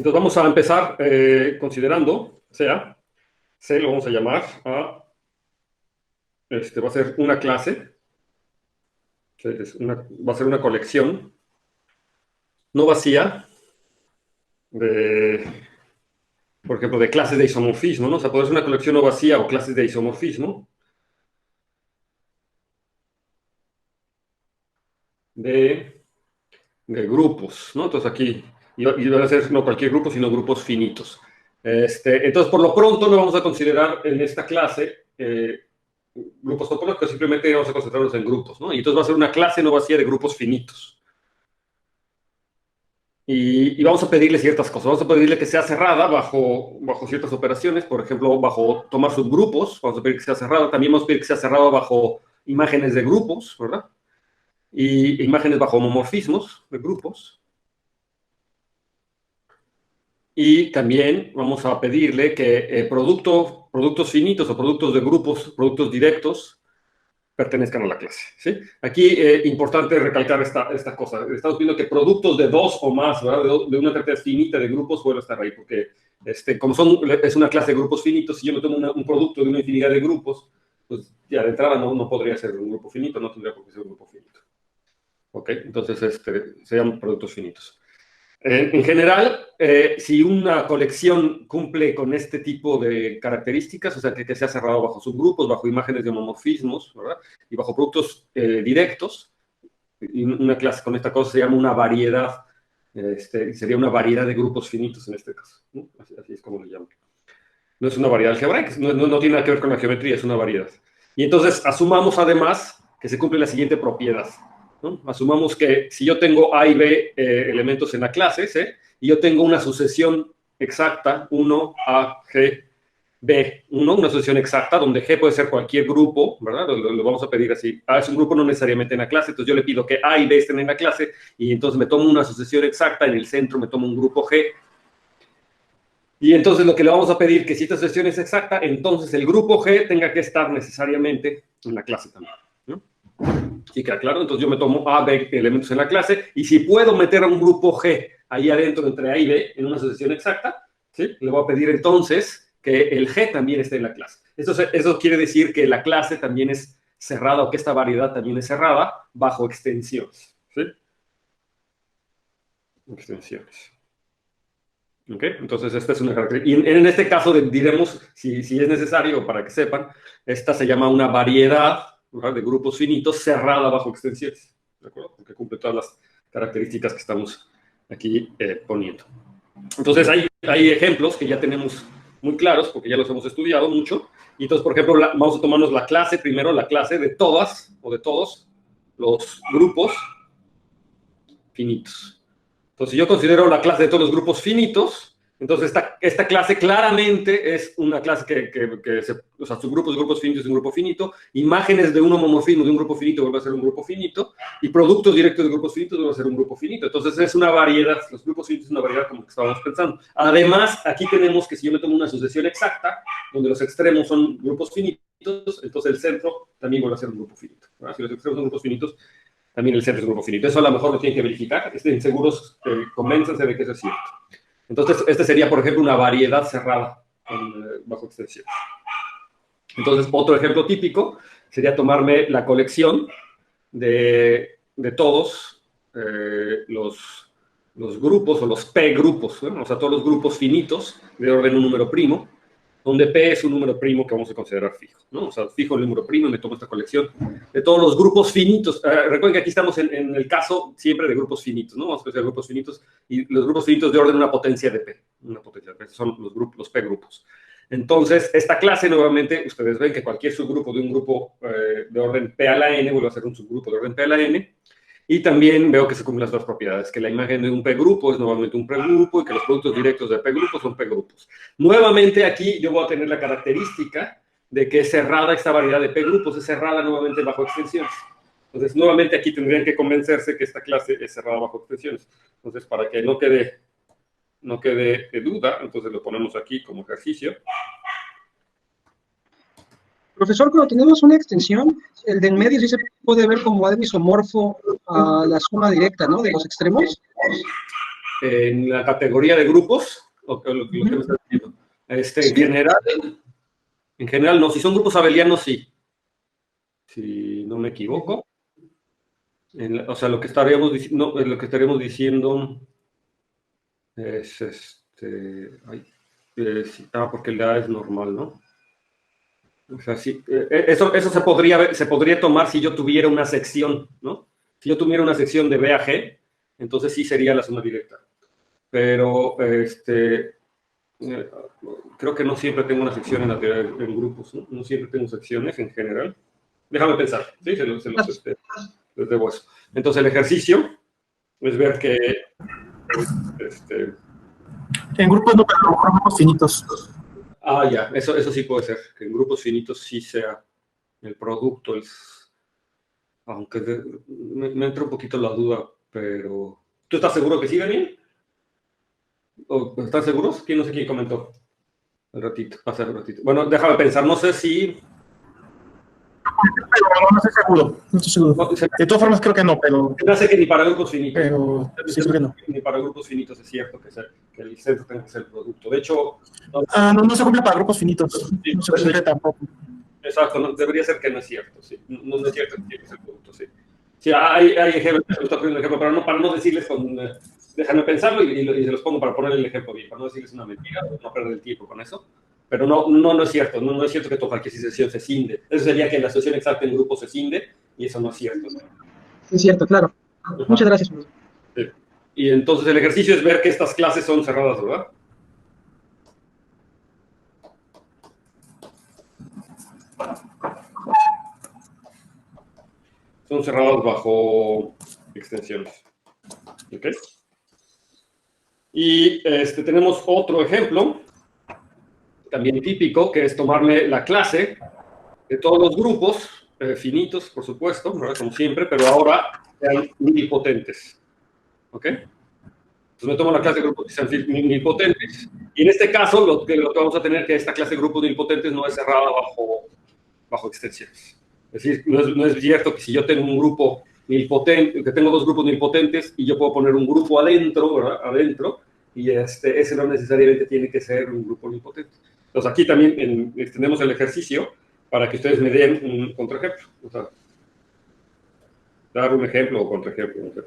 Entonces vamos a empezar considerando sea, C lo vamos a llamar a, va a ser una clase, va a ser una colección no vacía de, por ejemplo, de clases de isomorfismo, ¿no? O sea, puede ser una colección no vacía o clases de isomorfismo de, de grupos, ¿no? Entonces aquí, y van a ser no cualquier grupo, sino grupos finitos. Entonces, por lo pronto, no vamos a considerar en esta clase grupos topológicos, simplemente vamos a concentrarnos en grupos, ¿no? Y entonces va a ser una clase no vacía de grupos finitos. Y vamos a pedirle ciertas cosas. Vamos a pedirle que sea cerrada bajo ciertas operaciones, por ejemplo, bajo tomar subgrupos. Vamos a pedir que sea cerrada. También vamos a pedir que sea cerrada bajo imágenes de grupos, ¿verdad? Y imágenes bajo homomorfismos de grupos. Y también vamos a pedirle que productos finitos o productos de grupos, productos directos, pertenezcan a la clase, ¿sí? Aquí, importante recalcar esta cosa. Estamos viendo que productos de dos o más, ¿verdad? De una cantidad finita de grupos pueden estar ahí, porque como es una clase de grupos finitos, si yo me tomo un producto de una infinidad de grupos, pues ya de entrada no podría ser un grupo finito, no tendría por qué ser un grupo finito. ¿Ok? Entonces, se llaman productos finitos. En general, si una colección cumple con este tipo de características, o sea, que sea cerrado bajo subgrupos, bajo imágenes de homomorfismos, ¿verdad? Y bajo productos directos, y una clase con esta cosa se llama una variedad, sería una variedad de grupos finitos en este caso, ¿no? Así es como lo llaman. No es una variedad algebraica, no tiene nada que ver con la geometría, es una variedad. Y entonces asumamos además que se cumple la siguiente propiedad, ¿no? Asumamos que si yo tengo A y B elementos en la clase, ¿sí? Y yo tengo una sucesión exacta, 1, A, G, B, 1, una sucesión exacta, donde G puede ser cualquier grupo, ¿verdad? Lo vamos a pedir así. A es un grupo no necesariamente en la clase, entonces yo le pido que A y B estén en la clase, y entonces me tomo una sucesión exacta, en el centro me tomo un grupo G, y entonces lo que le vamos a pedir, que si esta sucesión es exacta, entonces el grupo G tenga que estar necesariamente en la clase también, ¿no? ¿Sí queda claro? Entonces yo me tomo A, B elementos en la clase, y si puedo meter a un grupo G ahí adentro entre A y B en una sucesión exacta, ¿sí? Le voy a pedir entonces que el G también esté en la clase. Eso quiere decir que la clase también es cerrada, o que esta variedad también es cerrada bajo extensiones, ¿sí? Extensiones. ¿Ok? Entonces, esta es una característica. Y en este caso, diremos, si es necesario, para que sepan, esta se llama una variedad, ¿verdad?, de grupos finitos cerrada bajo extensiones. ¿De acuerdo? Porque cumple todas las características que estamos aquí poniendo. Entonces, hay ejemplos que ya tenemos muy claros, porque ya los hemos estudiado mucho. Y entonces, por ejemplo, vamos a tomarnos la clase primero, la clase de todas o de todos los grupos finitos. Entonces, si yo considero la clase de todos los grupos finitos, entonces esta clase claramente es una clase o sea, subgrupos de grupos finitos es un grupo finito, imágenes de un homomorfismo de un grupo finito vuelve a ser un grupo finito, y productos directos de grupos finitos vuelve a ser un grupo finito. Entonces, es una variedad, los grupos finitos es una variedad como que estábamos pensando. Además, aquí tenemos que si yo me tomo una sucesión exacta, donde los extremos son grupos finitos, entonces el centro también vuelve a ser un grupo finito, ¿verdad? Si los extremos son grupos finitos, también el centro es un grupo finito. Eso a lo mejor lo tienen que verificar. Estén seguros, convénzanse de que eso es cierto. Entonces, sería, por ejemplo, una variedad cerrada bajo extensión. Entonces, otro ejemplo típico sería tomarme la colección de todos los grupos o los P grupos, ¿no? O sea, todos los grupos finitos de orden un número primo, donde P es un número primo que vamos a considerar fijo, ¿no? O sea, fijo el número primo y me tomo esta colección de todos los grupos finitos. Recuerden que aquí estamos en el caso siempre de grupos finitos, ¿no? Vamos a considerar grupos finitos, y los grupos finitos de orden una potencia de P. Una potencia de P, son los P grupos. Entonces, esta clase, nuevamente, ustedes ven que cualquier subgrupo de un grupo de orden P a la N vuelve a ser un subgrupo de orden P a la N. Y también veo que se cumplen las dos propiedades, que la imagen de un P-grupo es nuevamente un P-grupo y que los productos directos de P-grupos son P-grupos. Nuevamente aquí yo voy a tener la característica de que es cerrada esta variedad de P-grupos, es cerrada nuevamente bajo extensiones. Entonces, nuevamente aquí tendrían que convencerse que esta clase es cerrada bajo extensiones. Entonces, para que no quede duda, entonces lo ponemos aquí como ejercicio. Profesor, cuando tenemos una extensión, el de en medio sí se puede ver como algo isomorfo a la suma directa, ¿no?, de los extremos. en la categoría de grupos, lo que me estás diciendo. En general no. Si son grupos abelianos, sí. Si no me equivoco. O sea, lo que estaríamos diciendo es porque el A es normal, ¿no? O sea, sí, eso se podría tomar si yo tuviera una sección, ¿no? Si yo tuviera una sección de B a G, entonces sí sería la suma directa. Pero creo que no siempre tengo una sección en grupos, ¿no? No siempre tengo secciones en general. Déjame pensar, ¿sí? Les debo eso. Entonces el ejercicio es ver que en grupos no, pero a lo mejor grupos finitos. Ya, eso sí puede ser, que en grupos finitos sí sea el producto, aunque me entra un poquito la duda, pero ¿tú estás seguro que sí, Daniel? ¿O están seguros? No sé quién comentó hace un ratito. Bueno, déjame pensar, no sé si... Pero no estoy seguro, no estoy seguro. No, de todas formas creo que no, pero... No sé que ni para grupos finitos. Pero sí, creo que no. Ni para grupos finitos es cierto que el centro tenga que ser el producto. De hecho... No se cumple para grupos finitos. Sí, no se cumple tampoco. Exacto, debería ser que no es cierto, sí. No es cierto que tiene que ser el producto, sí. Sí, hay ejemplos, pero para no decirles déjame pensarlo y se los pongo para poner el ejemplo bien, para no decirles una mentira, no perder el tiempo con eso. Pero no es cierto, no es cierto que toda adquisición se cinde. Eso sería que la asociación exacta en grupo se cinde, y eso no es cierto, ¿no? Es cierto, claro. Muchas gracias. Sí. Y entonces el ejercicio es ver que estas clases son cerradas, ¿verdad? Son cerradas bajo extensiones. ¿Ok? Y tenemos otro ejemplo, también típico, que es tomarle la clase de todos los grupos, finitos, por supuesto, ¿verdad? Como siempre, pero ahora sean nilpotentes. ¿Ok? Entonces me tomo la clase de grupos que sean nilpotentes. Y en este caso, lo que vamos a tener que esta clase de grupos nilpotentes no es cerrada bajo extensiones. Es decir, no es cierto que si yo tengo un grupo nilpotente, que tengo dos grupos nilpotentes y yo puedo poner un grupo adentro, ¿verdad? Adentro, y ese no necesariamente tiene que ser un grupo nilpotente. Entonces aquí también extendemos el ejercicio para que ustedes me den un contraejemplo. O sea, dar un ejemplo o contraejemplo. ¿No?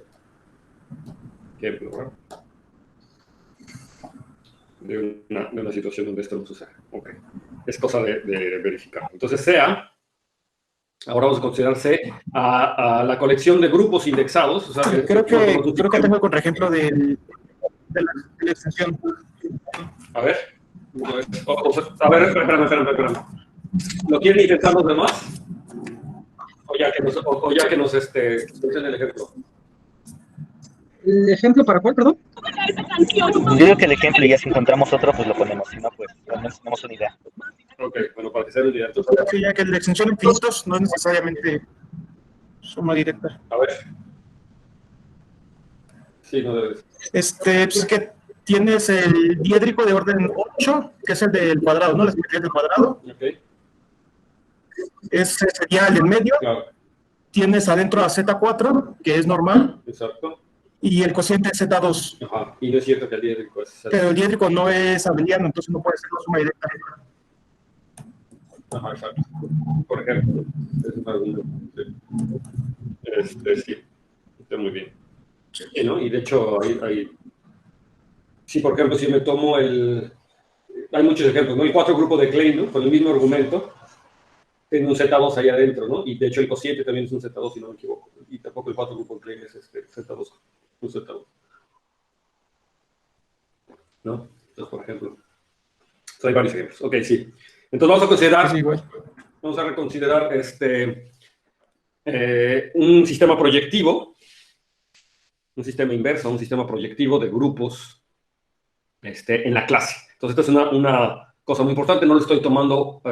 Ejemplo, ¿verdad? De una situación donde esto no sucede. Ok. Es cosa de verificar. Entonces, ahora vamos a considerar C a la colección de grupos indexados. O sea, creo que tengo el contraejemplo de la extensión. A ver. Espérame. ¿Lo quieren intentar los demás? O ya que nos dicen el ejemplo. ¿El ejemplo para cuál, perdón? Yo digo que el ejemplo, y ya si encontramos otro, pues lo ponemos. Si no, pues tenemos una idea. Ok, bueno, para que sea una idea. Sí, ya que la extensión en finitos no es necesariamente suma directa. A ver. Sí, no debes. Pues que tienes el diédrico de orden 8, que es el del cuadrado, ¿no? La simetría del cuadrado. Ok. Ese sería el en medio. Claro. Tienes adentro a Z4, que es normal. Exacto. Y el cociente es Z2. Ajá. Y no es cierto que el diédrico es Z2. Pero el diédrico no es abeliano, entonces no puede ser la suma directa. Ajá, exacto. Por ejemplo, es un argumento. Sí. Está muy bien. Sí, ¿no? Y de hecho, sí, por ejemplo, si me tomo hay muchos ejemplos, ¿no? El 4 grupo de Klein, ¿no? Con el mismo argumento, tiene un Z2 ahí adentro, ¿no? Y de hecho el cociente también es un Z2, si no me equivoco. Y tampoco el 4 grupo de Klein es Z2, un Z2. ¿No? Entonces, por ejemplo, hay varios ejemplos. Ok, sí. Entonces vamos a considerar, vamos a reconsiderar un sistema proyectivo, un sistema inverso, un sistema proyectivo de grupos en la clase. Entonces, esta es una cosa muy importante, no lo estoy tomando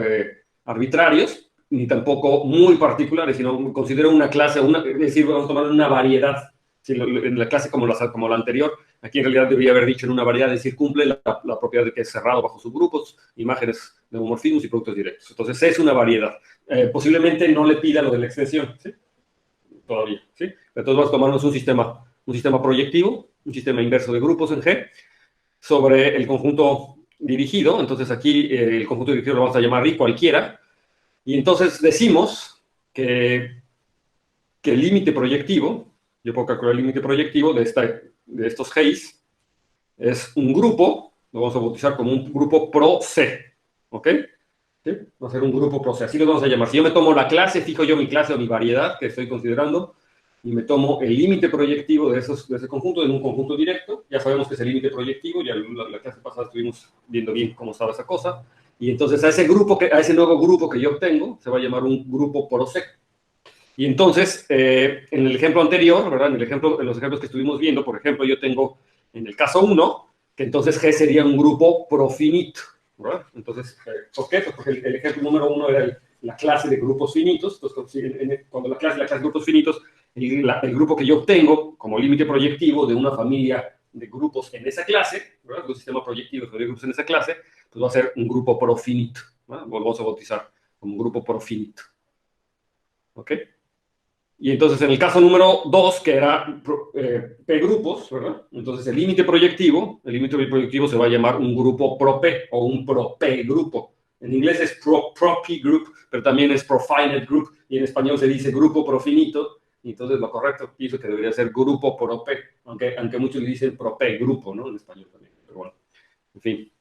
arbitrarios, ni tampoco muy particulares, sino considero una clase, es decir, vamos a tomar una variedad. En la clase como la anterior, aquí en realidad debería haber dicho en una variedad, es decir, cumple la propiedad de que es cerrado bajo subgrupos, imágenes de homomorfismos y productos directos. Entonces, es una variedad. Posiblemente no le pida lo de la extensión, ¿sí? Todavía, ¿sí? Entonces, vamos a tomarnos un sistema proyectivo un sistema inverso de grupos en G, sobre el conjunto dirigido. Entonces aquí el conjunto dirigido lo vamos a llamar I cualquiera. Y entonces decimos que el límite proyectivo, yo puedo calcular el límite proyectivo de estos Gs, es un grupo, lo vamos a bautizar como un grupo pro C, ¿ok? ¿Sí? Va a ser un grupo pro C, así lo vamos a llamar. Si yo me tomo la clase, fijo yo mi clase o mi variedad que estoy considerando, y me tomo el límite proyectivo de ese conjunto en un conjunto directo, ya sabemos que es el límite proyectivo, ya la clase pasada estuvimos viendo bien cómo estaba esa cosa, y entonces a ese nuevo grupo que yo obtengo, se va a llamar un grupo pro C. Y entonces, en el ejemplo anterior, ¿verdad? En los ejemplos que estuvimos viendo, por ejemplo, yo tengo en el caso 1, que entonces G sería un grupo profinito, ¿verdad? Entonces, ¿por qué? Pues porque el ejemplo número 1 era la clase de grupos finitos. Entonces, cuando la clase de grupos finitos, el grupo que yo obtengo como límite proyectivo de una familia de grupos en esa clase, ¿verdad? Un sistema proyectivo de grupos en esa clase, pues va a ser un grupo profinito, ¿verdad? Lo vamos a bautizar como un grupo profinito. ¿Ok? Y entonces en el caso número 2, que era P grupos, ¿verdad? Entonces el límite proyectivo se va a llamar un grupo pro P o un pro P grupo. En inglés es pro P group, pero también es profinite group, y en español se dice grupo profinito, y entonces lo correcto pienso que debería ser grupo pro P, aunque muchos le dicen pro P grupo, ¿no? En español también, pero bueno, en fin.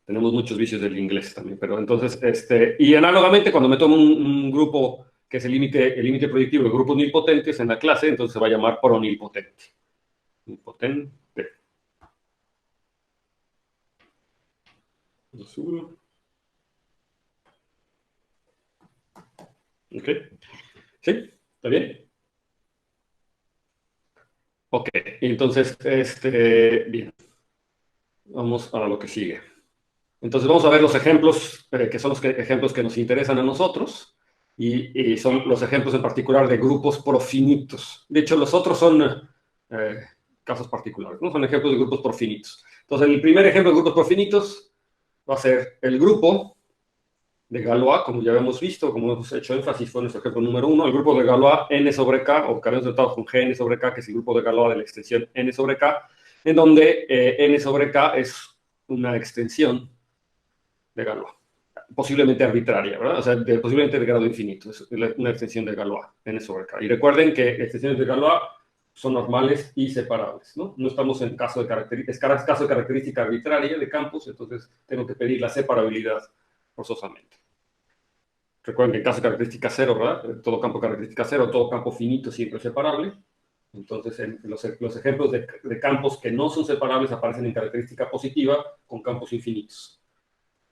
Tenemos muchos vicios del inglés también, pero entonces, y análogamente cuando me tomo un grupo que es el límite proyectivo de grupos nilpotentes en la clase, entonces se va a llamar pronilpotente. Nilpotente. ¿Ok? ¿Sí? ¿Está bien? Ok, entonces, bien. Vamos a lo que sigue. Entonces vamos a ver los ejemplos, que son los ejemplos que nos interesan a nosotros, y son los ejemplos en particular de grupos profinitos. De hecho, los otros son casos particulares, ¿no? Son ejemplos de grupos profinitos. Entonces, el primer ejemplo de grupos profinitos va a ser el grupo de Galois, como ya hemos visto, como hemos hecho énfasis, fue nuestro ejemplo número 1, el grupo de Galois n sobre k, o que habíamos tratado con Gn sobre k, que es el grupo de Galois de la extensión n sobre k, en donde n sobre k es una extensión de Galois, posiblemente arbitraria, ¿verdad? O sea, posiblemente de grado infinito, es una extensión de Galois, n sobre k. Y recuerden que extensiones de Galois son normales y separables, ¿no? No estamos en caso de característica arbitraria de campos, entonces tengo que pedir la separabilidad forzosamente. Recuerden que en caso de característica cero, ¿verdad? Todo campo característica cero, todo campo finito siempre es separable. Entonces, los ejemplos de campos que no son separables aparecen en característica positiva con campos infinitos.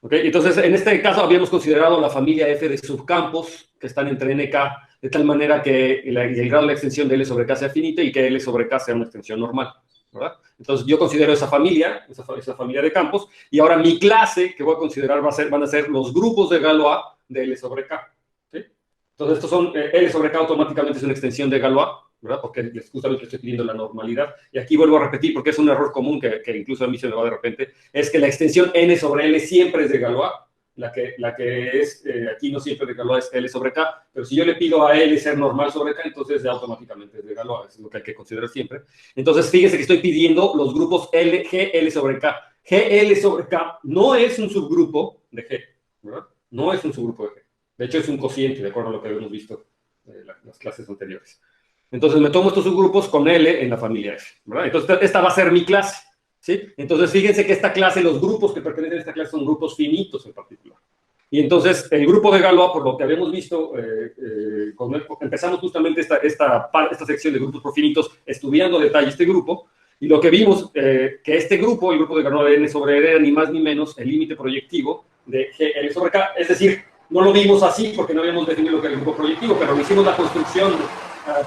¿Ok? Entonces, en este caso habíamos considerado la familia F de subcampos que están entre NK, de tal manera que el grado de la extensión de L sobre K sea finita y que L sobre K sea una extensión normal, ¿verdad? Entonces, yo considero esa familia de campos, y ahora mi clase que voy a considerar van a ser los grupos de Galois de L sobre K. ¿Sí? Entonces, estos son, L sobre K automáticamente es una extensión de Galois, ¿verdad? Porque justamente estoy pidiendo la normalidad. Y aquí vuelvo a repetir, porque es un error común que incluso a mí se me va de repente, es que la extensión n sobre L siempre es de Galois. La que es aquí no siempre de Galois es L sobre K, pero si yo le pido a L ser normal sobre K, entonces ya automáticamente es de Galois, eso es lo que hay que considerar siempre. Entonces, fíjense que estoy pidiendo los grupos GL sobre K. GL sobre K no es un subgrupo de G, ¿verdad? No es un subgrupo de G. De hecho, es un cociente, de acuerdo a lo que habíamos visto en las clases anteriores. Entonces, me tomo estos subgrupos con L en la familia F, ¿verdad? Entonces, esta va a ser mi clase, ¿sí? Entonces, fíjense que esta clase, los grupos que pertenecen a esta clase son grupos finitos en particular. Y entonces, el grupo de Galois, por lo que habíamos visto, empezamos justamente esta sección de grupos profinitos estudiando a detalle este grupo, y lo que vimos, que este grupo, el grupo de Galois de N sobre R, era ni más ni menos el límite proyectivo de GL sobre K, es decir, no lo vimos así porque no habíamos definido lo que era el grupo proyectivo, pero hicimos la construcción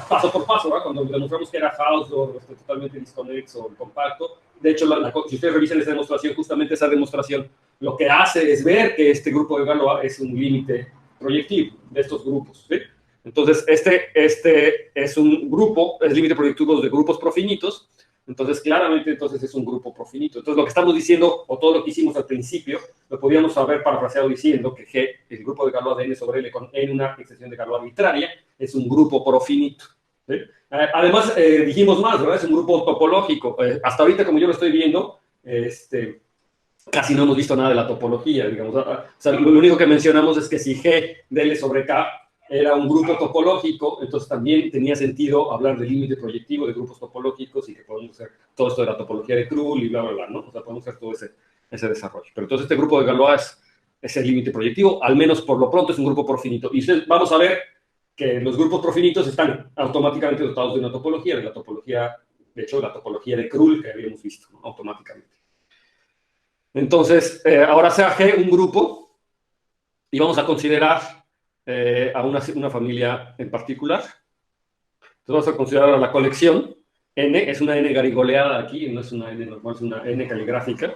paso por paso, ¿verdad? Cuando demostramos que era house o totalmente disconexo o compacto. De hecho, si ustedes revisan esa demostración, justamente esa demostración lo que hace es ver que este grupo de Galois es un límite proyectivo de estos grupos, ¿sí? Entonces, este es un grupo, es límite proyectivo de grupos profinitos. Entonces, claramente, entonces es un grupo profinito. Entonces, lo que estamos diciendo, o todo lo que hicimos al principio, lo podríamos haber parafraseado diciendo que G, el grupo de Galois de N sobre L con N una extensión de Galois arbitraria, es un grupo profinito. ¿sí? Además, dijimos más, ¿verdad? Es un grupo topológico. Hasta ahorita, como yo lo estoy viendo, casi no hemos visto nada de la topología, digamos. O sea, lo único que mencionamos es que si G de L sobre K era un grupo topológico, entonces también tenía sentido hablar del límite proyectivo de grupos topológicos y que podemos hacer todo esto de la topología de Krull y bla, bla, bla, ¿no? O sea, podemos hacer todo ese desarrollo. Pero entonces este grupo de Galois es el límite proyectivo, al menos por lo pronto es un grupo profinito. Y vamos a ver que los grupos profinitos están automáticamente dotados de una topología, de la topología, de hecho, la topología de Krull que habíamos visto, ¿no? Automáticamente. Entonces, ahora sea G un grupo y vamos a considerar a una familia en particular. Entonces vamos a considerar a la colección. N es una N garigoleada aquí, no es una N normal, es una N caligráfica.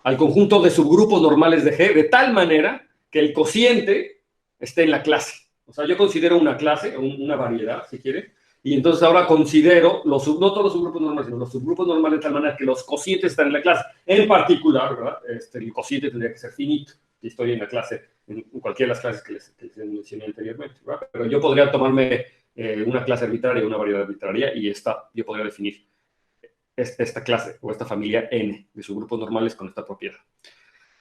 Al conjunto de subgrupos normales de G, de tal manera que el cociente esté en la clase. O sea, yo considero una clase, una variedad, si quiere, y entonces ahora considero, no todos los subgrupos normales, sino los subgrupos normales de tal manera que los cocientes están en la clase. En particular, ¿verdad? El cociente tendría que ser finito, si estoy en la clase, en cualquiera de las clases que les mencioné anteriormente, ¿verdad? Pero yo podría tomarme una clase arbitraria, una variedad arbitraria, y yo podría definir esta clase o esta familia N de subgrupos normales con esta propiedad.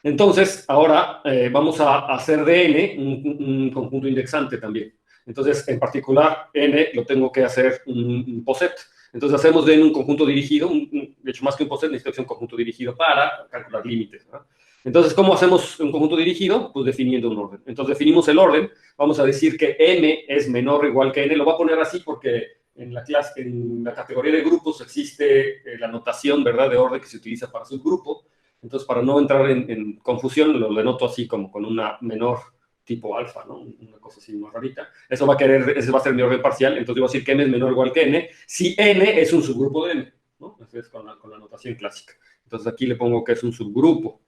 Entonces, ahora vamos a hacer de N un conjunto indexante también. Entonces, en particular, N lo tengo que hacer un poset. Entonces, hacemos de N un conjunto dirigido, de hecho, más que un poset, necesito un conjunto dirigido para calcular límites, ¿no? Entonces, ¿cómo hacemos un conjunto dirigido? Pues definiendo un orden. Entonces, definimos el orden. Vamos a decir que M es menor o igual que N. Lo voy a poner así porque en la categoría de grupos existe la notación, ¿verdad?, de orden que se utiliza para subgrupo. Entonces, para no entrar en confusión, lo denoto así como con una menor tipo alfa, ¿no? Una cosa así más rarita. Ese va a ser mi orden parcial. Entonces, yo voy a decir que N es menor o igual que N si N es un subgrupo de N, ¿no? Así es con la notación clásica. Entonces, aquí le pongo que es un subgrupo.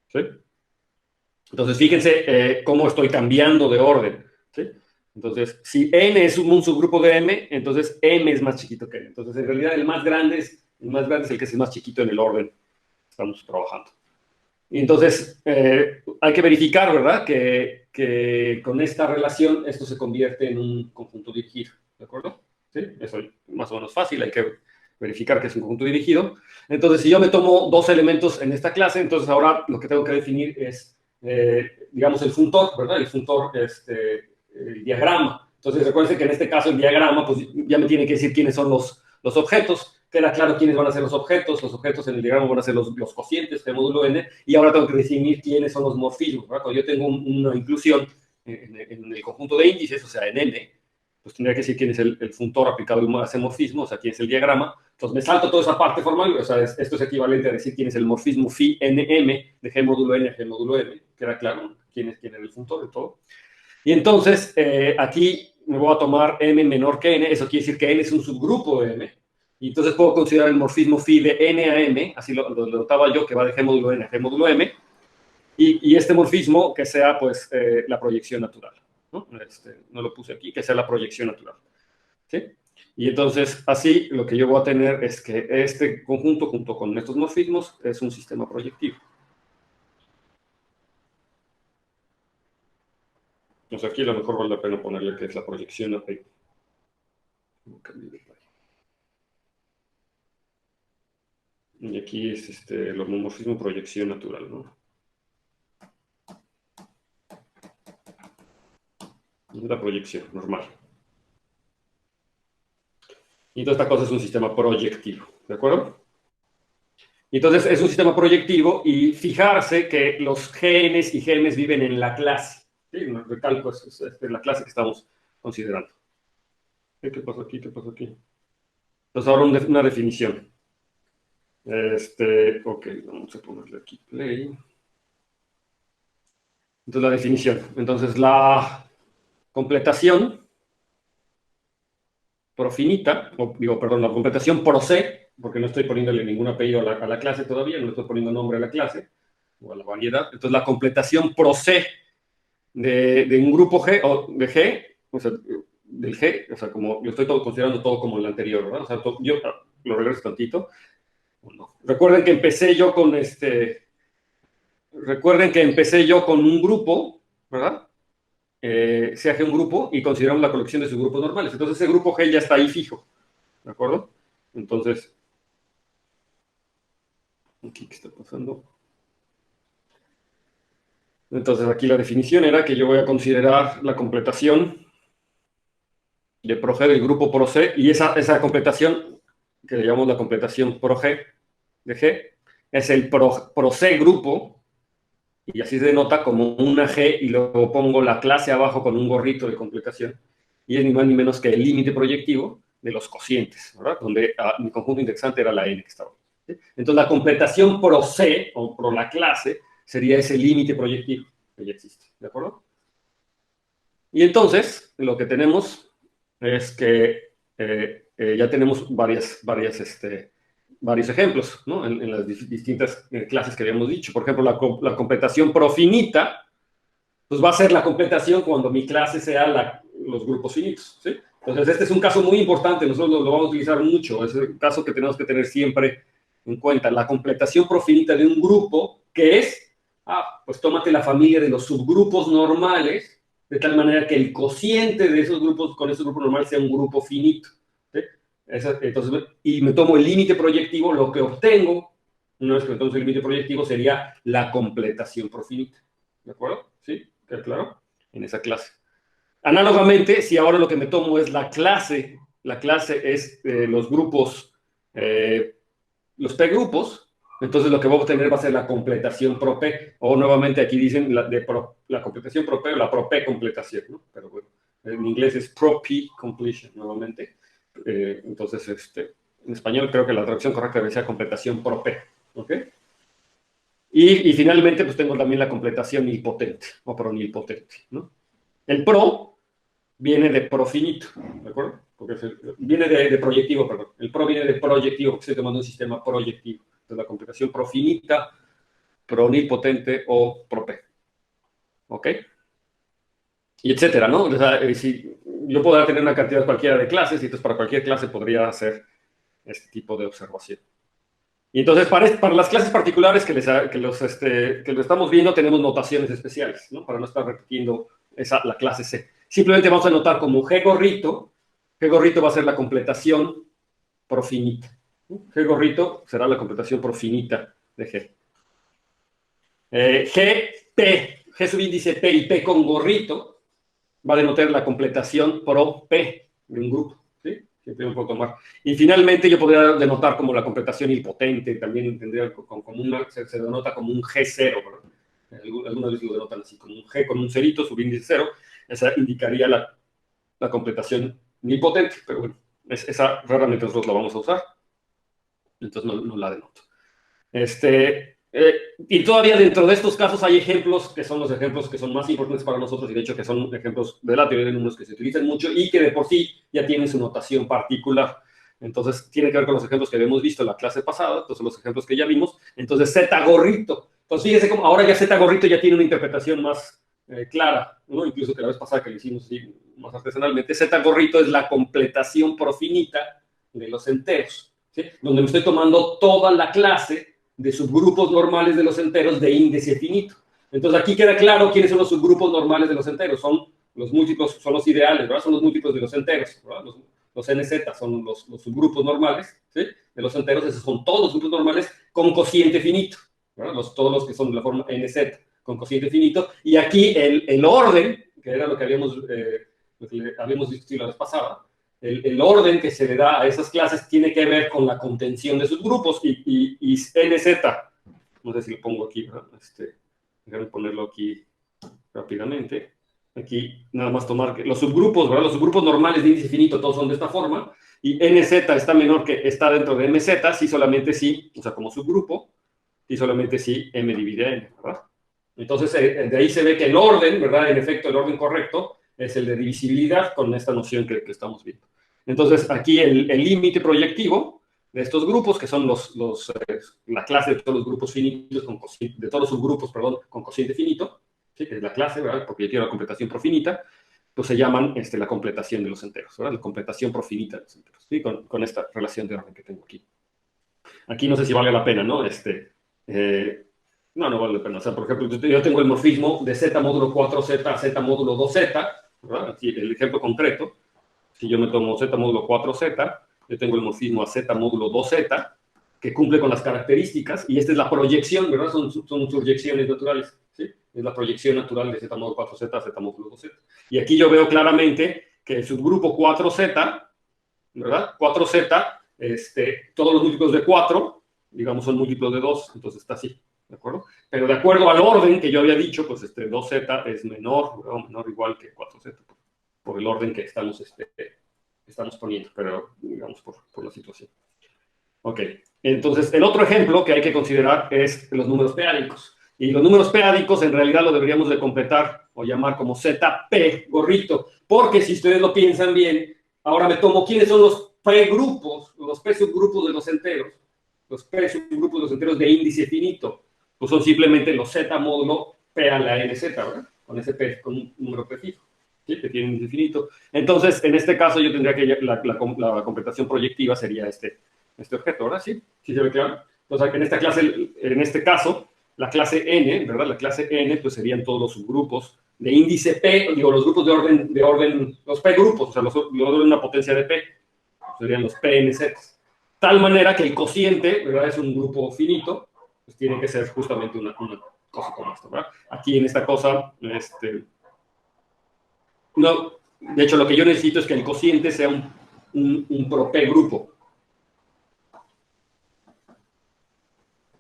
¿Sí? Entonces, fíjense cómo estoy cambiando de orden. ¿Sí? Entonces, si N es un subgrupo de M, entonces M es más chiquito que N. Entonces, en realidad, el más grande es el que es más chiquito en el orden. Estamos trabajando. Y entonces, hay que verificar, ¿verdad?, que con esta relación esto se convierte en un conjunto dirigido. ¿De acuerdo? ¿Sí? Eso es más o menos fácil. Hay que verificar que es un conjunto dirigido. Entonces, si yo me tomo dos elementos en esta clase, entonces ahora lo que tengo que definir es, digamos, el funtor, ¿verdad? El funtor, el diagrama. Entonces, recuerden que en este caso el diagrama, pues ya me tiene que decir quiénes son los objetos. Queda claro quiénes van a ser los objetos. Los objetos en el diagrama van a ser los cocientes de módulo n, y ahora tengo que definir quiénes son los morfismos, ¿verdad? Cuando yo tengo una inclusión en el conjunto de índices, o sea, en n, pues tendría que decir quién es el funtor aplicado a ese morfismo, o sea, quién es el diagrama. Entonces me salto toda esa parte formal, o sea, esto es equivalente a decir quién es el morfismo phi nm de G módulo n a G módulo m, queda claro quién es el funtor de todo. Y entonces, aquí me voy a tomar m menor que n, eso quiere decir que n es un subgrupo de m, y entonces puedo considerar el morfismo phi de n a m, así lo notaba yo, que va de G módulo n a G módulo m, y este morfismo que sea, pues, la proyección natural, ¿no? No lo puse aquí, que sea la proyección natural, ¿sí? Y entonces, así, lo que yo voy a tener es que este conjunto, junto con estos morfismos, es un sistema proyectivo. Entonces, aquí a lo mejor vale la pena ponerle que es la proyección natural. Y aquí es el homomorfismo proyección natural, ¿no? Es la proyección normal. Y toda esta cosa es un sistema proyectivo, ¿de acuerdo? Y entonces es un sistema proyectivo, y fijarse que los genes y genes viven en la clase. ¿Sí? No, recalco, es la clase que estamos considerando. ¿Qué pasó aquí? ¿Qué pasó aquí? Entonces ahora una definición. Ok, vamos a ponerle aquí play. Entonces la definición. Entonces la completación profinita, la completación pro C, porque no estoy poniéndole ningún apellido a la clase todavía, no le estoy poniendo nombre a la clase, o a la variedad. Entonces la completación pro C de un grupo G, o de G, o sea, del G, o sea, como yo estoy considerando todo como el anterior, ¿verdad? O sea, yo lo regreso tantito. No. Recuerden que empecé yo con un grupo, ¿verdad? sea G un grupo y consideramos la colección de sus grupos normales. Entonces ese grupo G ya está ahí fijo, ¿de acuerdo? Entonces, aquí, ¿qué está pasando? Entonces aquí la definición era que yo voy a considerar la completación de pro G del grupo pro C, y esa completación, que le llamamos la completación pro G de G, es el pro C grupo, y así se denota como una G, y luego pongo la clase abajo con un gorrito de completación, y es ni más ni menos que el límite proyectivo de los cocientes, ¿verdad? Donde mi conjunto indexante era la N que estaba. ¿Sí? Entonces la completación pro C, o pro la clase, sería ese límite proyectivo que ya existe, ¿de acuerdo? Y entonces, lo que tenemos es que ya tenemos varios ejemplos, ¿no? En las distintas clases que habíamos dicho. Por ejemplo, la completación profinita, pues va a ser la completación cuando mi clase sea los grupos finitos, ¿sí? Entonces, este es un caso muy importante, nosotros lo vamos a utilizar mucho, es el caso que tenemos que tener siempre en cuenta. La completación profinita de un grupo, que es, pues tómate la familia de los subgrupos normales, de tal manera que el cociente de esos grupos, con esos grupos normales, sea un grupo finito, ¿sí? Entonces, y me tomo el límite proyectivo, lo que obtengo, una vez que me tomo el límite proyectivo, sería la completación profinita, ¿de acuerdo? ¿Sí? ¿Queda claro? En esa clase. Análogamente, si ahora lo que me tomo es la clase es los grupos, los P grupos, entonces lo que voy a obtener va a ser la completación pro P, o nuevamente aquí dicen la completación pro P o la pro P completación, ¿no? Pero bueno, en inglés es pro P completion, nuevamente. Entonces, en español creo que la traducción correcta debe ser completación pro P, ¿ok? Y finalmente, pues tengo también la completación nilpotente, o pronilpotente, ¿no? El pro viene de profinito, ¿de acuerdo? Porque viene de proyectivo, perdón. El pro viene de proyectivo, porque estoy tomando un sistema proyectivo. Entonces, la completación profinita, pronilpotente o pro-P. ¿Ok? Y etcétera, ¿no? O sea, si yo puedo tener una cantidad cualquiera de clases, y entonces para cualquier clase podría hacer este tipo de observación. Y entonces, para las clases particulares que lo estamos viendo, tenemos notaciones especiales, ¿no? Para no estar repitiendo la clase C. Simplemente vamos a notar como G gorrito va a ser la completación profinita. G gorrito será la completación profinita de G. G subíndice P y P con gorrito va a denotar la completación pro P de un grupo. ¿Sí? Siempre un poco más. Y finalmente yo podría denotar como la completación impotente, también tendría se denota como un G0, ¿verdad? Algunas veces lo denotan así, como un G con un cerito, subíndice 0, esa indicaría la completación nilpotente, pero bueno, esa raramente nosotros la vamos a usar, entonces no la denoto. Y todavía dentro de estos casos hay ejemplos que son los ejemplos que son más importantes para nosotros, y de hecho que son ejemplos de la teoría de números que se utilizan mucho y que de por sí ya tienen su notación particular. Entonces tiene que ver con los ejemplos que habíamos visto en la clase pasada, entonces los ejemplos que ya vimos. Entonces Z gorrito, entonces fíjense cómo ahora ya Z gorrito ya tiene una interpretación más clara, ¿no? Incluso que la vez pasada que lo hicimos así, más artesanalmente. Z gorrito es la completación profinita de los enteros, ¿sí? Donde me estoy tomando toda la clase de subgrupos normales de los enteros de índice finito. Entonces aquí queda claro quiénes son los subgrupos normales de los enteros. Son los múltiplos, son los ideales, ¿verdad? Son los múltiplos de los enteros, ¿verdad? Los NZ son los subgrupos normales, ¿sí? De los enteros. Esos son todos los grupos normales con cociente finito, ¿verdad? Todos los que son de la forma NZ con cociente finito. Y aquí el orden, que era lo que habíamos discutido la vez pasada, el orden que se le da a esas clases tiene que ver con la contención de sus grupos, y NZ, no sé si lo pongo aquí, ¿verdad? Déjame ponerlo aquí rápidamente. Aquí nada más tomar los subgrupos, ¿verdad? Los subgrupos normales de índice finito todos son de esta forma, y NZ está menor que está dentro de MZ, si solamente si, o sea, como subgrupo, y solamente si M divide N, ¿verdad? Entonces, de ahí se ve que el orden, ¿verdad? En efecto, el orden correcto es el de divisibilidad con esta noción que estamos viendo. Entonces, aquí el límite proyectivo de estos grupos, que son la clase de todos los grupos finitos, de todos los subgrupos, perdón, con cociente finito, ¿sí? Que es la clase, ¿verdad? Porque yo quiero la completación profinita, pues se llaman la completación de los enteros, ¿verdad? La completación profinita de los enteros, ¿sí? Con esta relación de orden que tengo aquí. Aquí no sé si vale la pena, ¿no? No vale la pena. O sea, por ejemplo, yo tengo el morfismo de Z módulo 4Z a Z módulo 2Z, ¿verdad? Aquí el ejemplo concreto, si yo me tomo Z módulo 4Z, yo tengo el morfismo a Z módulo 2Z, que cumple con las características, y esta es la proyección, ¿verdad? Son surjecciones naturales, ¿sí? Es la proyección natural de Z módulo 4Z a Z módulo 2Z. Y aquí yo veo claramente que el subgrupo 4Z, ¿verdad? 4Z, todos los múltiplos de 4, digamos, son múltiplos de 2, entonces está así, ¿de acuerdo? Pero de acuerdo al orden que yo había dicho, pues 2Z es menor o menor o igual que 4Z, por el orden que estamos poniendo, pero digamos por la situación. Ok, entonces el otro ejemplo que hay que considerar es los números p-ádicos. Y los números p-ádicos en realidad lo deberíamos de completar o llamar como ZP, gorrito, porque si ustedes lo piensan bien, ahora me tomo quiénes son los p-grupos, los p-subgrupos de los enteros, los p-subgrupos de los enteros de índice finito, pues son simplemente los Z módulo P a la NZ, ¿verdad? Con ese P, con un número P fijo, ¿sí? Que tiene índice finito. Entonces, en este caso yo tendría que, la completación proyectiva sería este objeto, ¿verdad? ¿Sí? ¿Sí se ve claro? Entonces, en este caso, la clase N, ¿verdad? La clase N, pues serían todos los subgrupos de índice P, digo, los grupos de orden, los P grupos, o sea, los de una potencia de P, serían los PNZ. Tal manera que el cociente, ¿verdad? Es un grupo finito, pues tiene que ser justamente una cosa como esta, ¿verdad? Aquí en esta cosa, no, de hecho, lo que yo necesito es que el cociente sea un pro P grupo.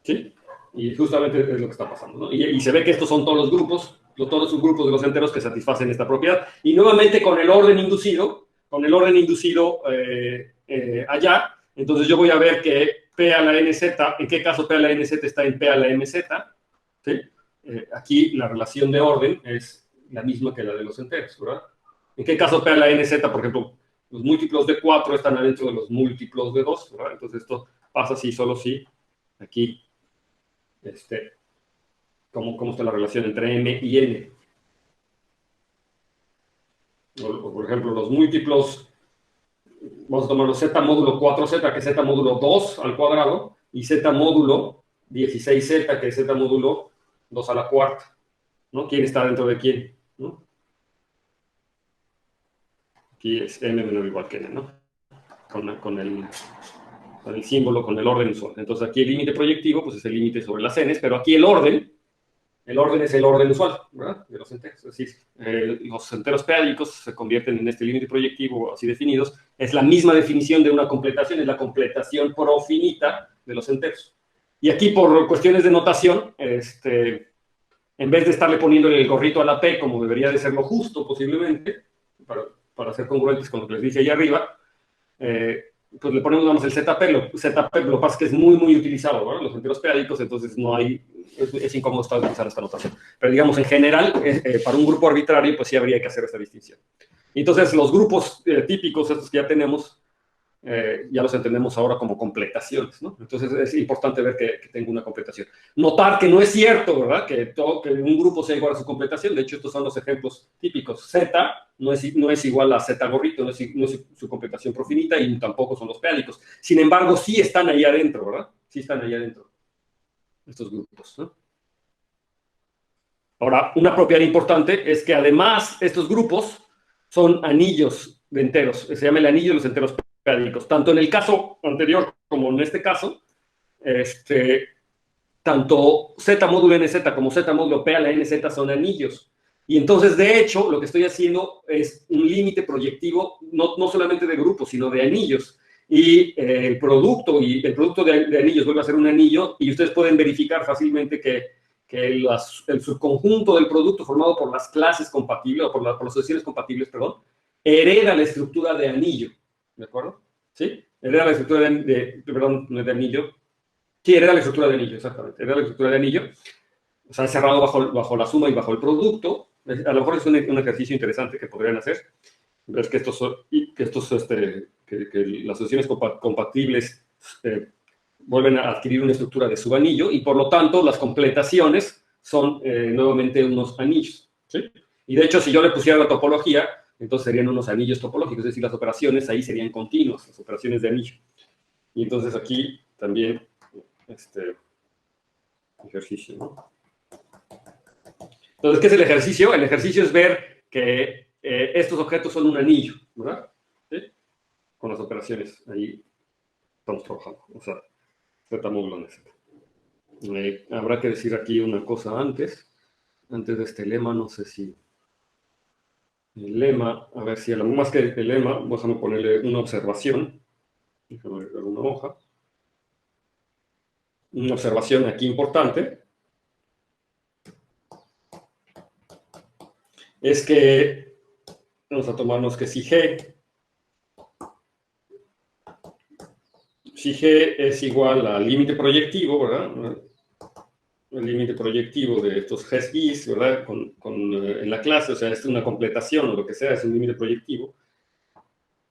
¿Sí? Y justamente es lo que está pasando, ¿no? Y se ve que estos son todos los grupos, todos los subgrupos de los enteros que satisfacen esta propiedad. Y nuevamente con el orden inducido allá, entonces yo voy a ver que P a la NZ, ¿en qué caso P a la NZ está en P a la MZ? ¿Sí? Aquí la relación de orden es la misma que la de los enteros, ¿verdad? ¿En qué caso P a la NZ, por ejemplo, los múltiplos de 4 están adentro de los múltiplos de 2, ¿verdad? Entonces esto pasa así, solo si aquí, ¿cómo está la relación entre M y N? O por ejemplo, los múltiplos, vamos a tomar los Z módulo 4Z, que es Z módulo 2 al cuadrado, y Z módulo 16Z, que es Z módulo 2 a la cuarta, ¿no? ¿Quién está dentro de quién? ¿No? Aquí es M menor o igual que N, ¿no? Con el símbolo, con el orden usual. Entonces aquí el límite proyectivo, pues es el límite sobre las N's, pero aquí el orden es el orden usual, ¿verdad? De los enteros. Es decir, los enteros p-ádicos se convierten en este límite proyectivo así definidos. Es la misma definición de una completación, es la completación profinita de los enteros. Y aquí, por cuestiones de notación, en vez de estarle poniendo el gorrito a la P, como debería de ser lo justo posiblemente, para ser congruentes con lo que les dije ahí arriba, pues le ponemos, vamos, el ZP, lo que pasa es que es muy, muy utilizado, ¿verdad? Los enteros p-ádicos, entonces no hay, es incómodo utilizar esta notación. Pero digamos, en general, para un grupo arbitrario, pues sí habría que hacer esta distinción. Y entonces, los grupos típicos, estos que ya tenemos, ya los entendemos ahora como completaciones, ¿no? Entonces, es importante ver que tengo una completación. Notar que no es cierto, ¿verdad? Que un grupo sea igual a su completación. De hecho, estos son los ejemplos típicos. Z no es igual a Z gorrito, no es su completación profinita y tampoco son los p-ádicos. Sin embargo, sí están ahí adentro, ¿verdad? Sí están ahí adentro, estos grupos, ¿no? Ahora, una propiedad importante es que además estos grupos son anillos de enteros. Se llama el anillo de los enteros p-ádicos. Tanto en el caso anterior como en este caso, tanto Z módulo NZ como Z módulo P a la NZ son anillos. Y entonces, de hecho, lo que estoy haciendo es un límite proyectivo, no solamente de grupos, sino de anillos. Y el producto de anillos vuelve a ser un anillo, y ustedes pueden verificar fácilmente que el subconjunto del producto formado por las clases compatibles, o por las asociaciones compatibles, perdón, hereda la estructura de anillo. ¿De acuerdo? ¿Sí? Hereda la estructura de anillo. Sí, hereda la estructura de anillo, exactamente. Hereda la estructura de anillo. O sea, cerrado bajo la suma y bajo el producto. A lo mejor es un ejercicio interesante que podrían hacer. Ver que las asociaciones compatibles vuelven a adquirir una estructura de subanillo, y por lo tanto las completaciones son nuevamente unos anillos, ¿sí? Y de hecho, si yo le pusiera la topología, entonces serían unos anillos topológicos, es decir, las operaciones ahí serían continuas, las operaciones de anillo. Y entonces aquí también Ejercicio, ¿no? Entonces, ¿qué es el ejercicio? El ejercicio es ver que estos objetos son un anillo, ¿verdad? ¿Sí? Con las operaciones ahí estamos trabajando. O sea, Z módulo en Z. Habrá que decir aquí una cosa antes de este lema, no sé si el lema, a ver si más que el lema, vamos a ponerle una observación. Déjame ver una hoja. Una observación aquí importante es que vamos a tomarnos que si G es igual al límite proyectivo, ¿verdad? El límite proyectivo de estos Gs Is, ¿verdad? En la clase, o sea, es una completación o lo que sea, es un límite proyectivo.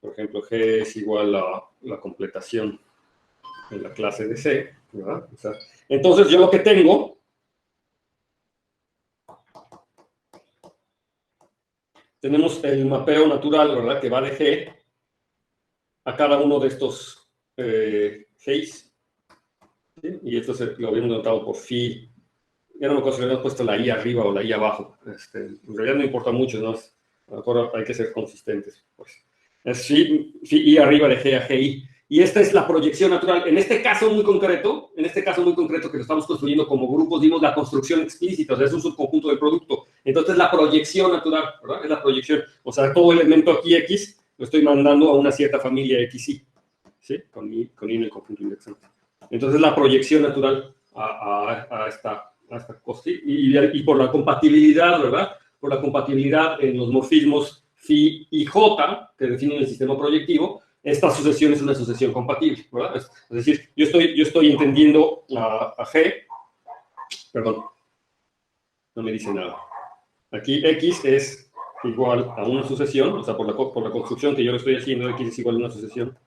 Por ejemplo, G es igual a la completación en la clase de C, ¿verdad? O sea, entonces yo lo que tengo tenemos el mapeo natural, ¿verdad? Que va de G a cada uno de estos Gs. ¿Sí? Y esto lo habíamos notado por phi. Ya no me acuerdo si le habíamos puesto la I arriba o la I abajo. En realidad no importa mucho, ¿no? A lo mejor hay que ser consistentes. Pues. Es phi I arriba de G a GI. Y esta es la proyección natural. En este caso muy concreto que lo estamos construyendo como grupos, dimos la construcción explícita, o sea, es un subconjunto del producto. Entonces, la proyección natural, ¿verdad? Es la proyección. O sea, todo elemento aquí X lo estoy mandando a una cierta familia XY, ¿sí? Con I en el conjunto indexante. Entonces, la proyección natural a esta cosa. Y por la compatibilidad, ¿verdad? Por la compatibilidad en los morfismos phi y j, que definen el sistema proyectivo, esta sucesión es una sucesión compatible, ¿verdad? Es decir, yo estoy entendiendo a G, perdón, no me dice nada. Aquí X es igual a una sucesión, o sea, por la construcción que yo le estoy haciendo, X es igual a una sucesión.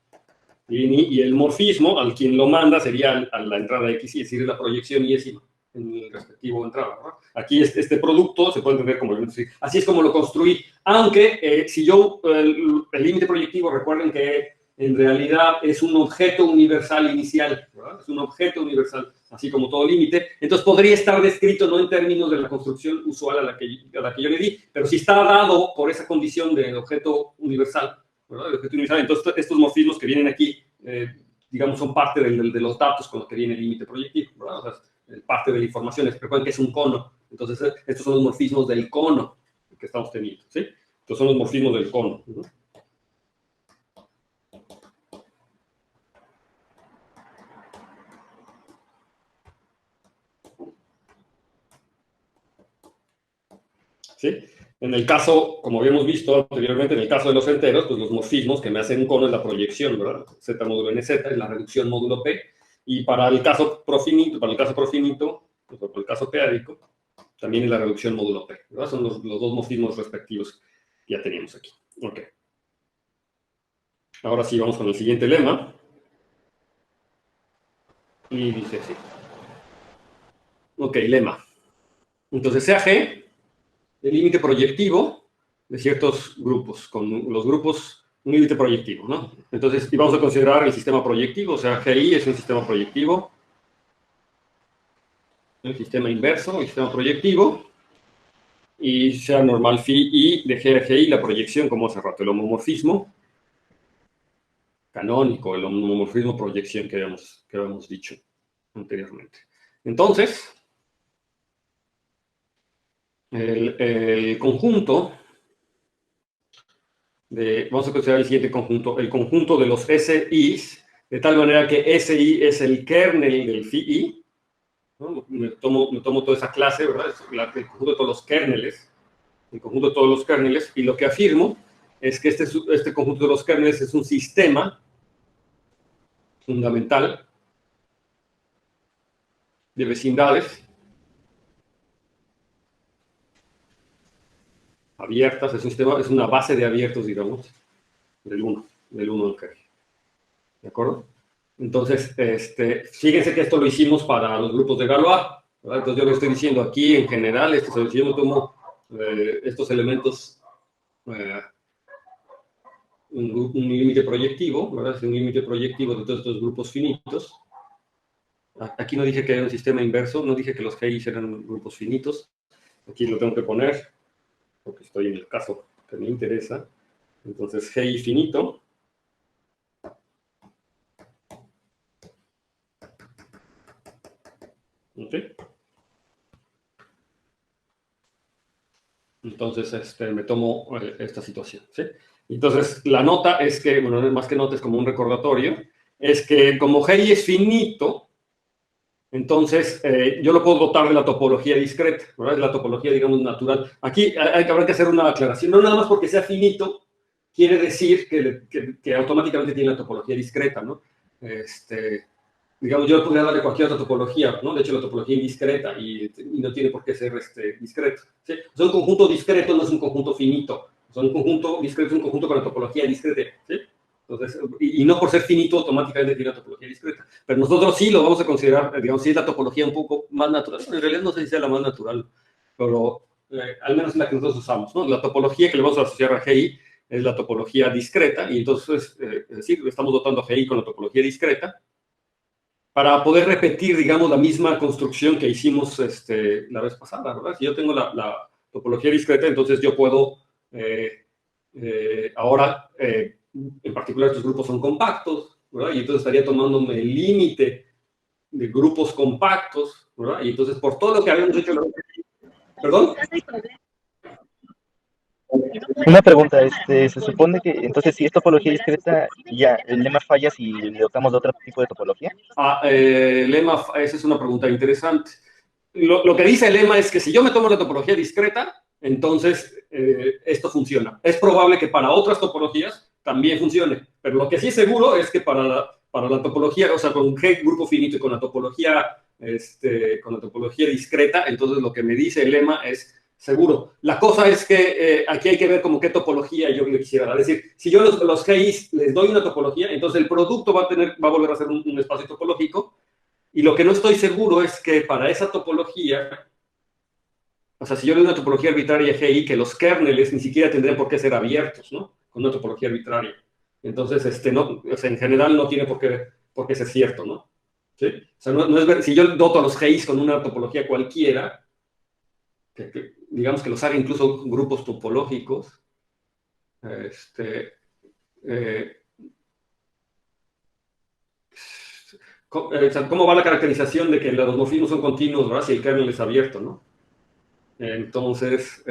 Y el morfismo, al quien lo manda, sería a la entrada X, y es decir, la proyección Y en el respectivo entrada, ¿no? Aquí este producto se puede entender como así es como lo construí, aunque si yo el límite proyectivo, recuerden que en realidad es un objeto universal inicial, ¿verdad? Es un objeto universal, así como todo límite, entonces podría estar descrito no en términos de la construcción usual a la que yo le di, pero si está dado por esa condición de objeto universal, ¿verdad? El objeto universal, entonces estos morfismos que vienen aquí, digamos, son parte de los datos con los que viene el límite proyectivo, ¿verdad? O sea, parte de la información. Recuerden que es un cono. Entonces, estos son los morfismos del cono que estamos teniendo, ¿sí? Estos son los morfismos del cono, ¿no? ¿Sí? En el caso, como habíamos visto anteriormente, en el caso de los enteros, pues los morfismos que me hacen un cono es la proyección, ¿verdad? Z módulo NZ es la reducción módulo P. Y para el caso profinito, para el caso peádico, también es la reducción módulo P, ¿verdad? Son los dos morfismos respectivos que ya teníamos aquí. Ok. Ahora sí, vamos con el siguiente lema. Y dice así. Ok, lema. Entonces, sea G el límite proyectivo de ciertos grupos, con los grupos, un límite proyectivo, ¿no? Entonces, y vamos a considerar el sistema proyectivo, o sea, GI es un sistema proyectivo, el sistema inverso, el sistema proyectivo, y sea normal phi I de G a GI, la proyección, como hace rato, el homomorfismo canónico, el homomorfismo proyección que habíamos dicho anteriormente. Entonces, el conjunto vamos a considerar el siguiente conjunto, el conjunto de los SIs, de tal manera que SI es el kernel del phi I, ¿no? Me tomo toda esa clase, ¿verdad? Es el conjunto de todos los kernels, el conjunto de todos los kernels, y lo que afirmo es que este conjunto de los kernels es un sistema fundamental de vecindades abiertas, es una base de abiertos, digamos, del 1 al kernel. ¿De acuerdo? Entonces, fíjense que esto lo hicimos para los grupos de Galois, ¿verdad? Entonces yo le estoy diciendo aquí, en general, si yo me tomo estos elementos, un límite proyectivo, ¿verdad? Es un límite proyectivo de todos estos grupos finitos, aquí no dije que era un sistema inverso, no dije que los GIs eran grupos finitos. Aquí lo tengo que poner, porque estoy en el caso que me interesa. Entonces, GI finito. ¿Ok? Entonces, me tomo esta situación, ¿sí? Entonces, la nota es que, bueno, más que nota es como un recordatorio, es que como GI es finito, entonces yo lo puedo dotar de la topología discreta, ¿verdad? Es la topología, digamos, natural. Aquí habrá que hacer una aclaración. No nada más porque sea finito, quiere decir que automáticamente tiene la topología discreta, ¿no? Digamos, yo podría darle cualquier otra topología, ¿no? De hecho, la topología indiscreta y no tiene por qué ser discreto, ¿sí? O sea, un conjunto discreto no es un conjunto finito. O sea, un conjunto discreto es un conjunto con la topología discreta, ¿sí? Entonces, y no por ser finito automáticamente tiene la topología discreta. Pero nosotros sí lo vamos a considerar, digamos, si es la topología un poco más natural. En realidad no sé si sea la más natural, pero al menos es la que nosotros usamos, ¿no? La topología que le vamos a asociar a GI es la topología discreta, y entonces, es decir, estamos dotando a GI con la topología discreta para poder repetir, digamos, la misma construcción que hicimos la vez pasada, ¿verdad? Si yo tengo la topología discreta, entonces yo puedo ahora, en particular, estos grupos son compactos, ¿verdad? Y entonces estaría tomándome el límite de grupos compactos, ¿verdad? Y entonces, por todo lo que habíamos hecho... ¿Perdón? Una pregunta, se supone que entonces si es topología discreta, ya, el lema falla si le dotamos de otro tipo de topología. Lema, esa es una pregunta interesante. Lo que dice el lema es que si yo me tomo la topología discreta, entonces esto funciona. Es probable que para otras topologías también funcione, pero lo que sí es seguro es que para la topología, o sea, con G grupo finito y con la topología discreta, entonces lo que me dice el lema es seguro. La cosa es que aquí hay que ver como qué topología yo le quisiera dar. Es decir, si yo los GIs les doy una topología, entonces el producto va a volver a ser un espacio topológico, y lo que no estoy seguro es que para esa topología, o sea, si yo le doy una topología arbitraria GI, que los kernels ni siquiera tendrían por qué ser abiertos, ¿no? Con una topología arbitraria. Entonces, no, o sea, en general no tiene por qué ser cierto, ¿no? ¿Sí? O sea, no es ver, si yo doto a los GIs con una topología cualquiera, digamos que los haga incluso grupos topológicos, ¿cómo va la caracterización de que los morfismos son continuos, ¿verdad? Si el kernel es abierto, ¿no? Entonces...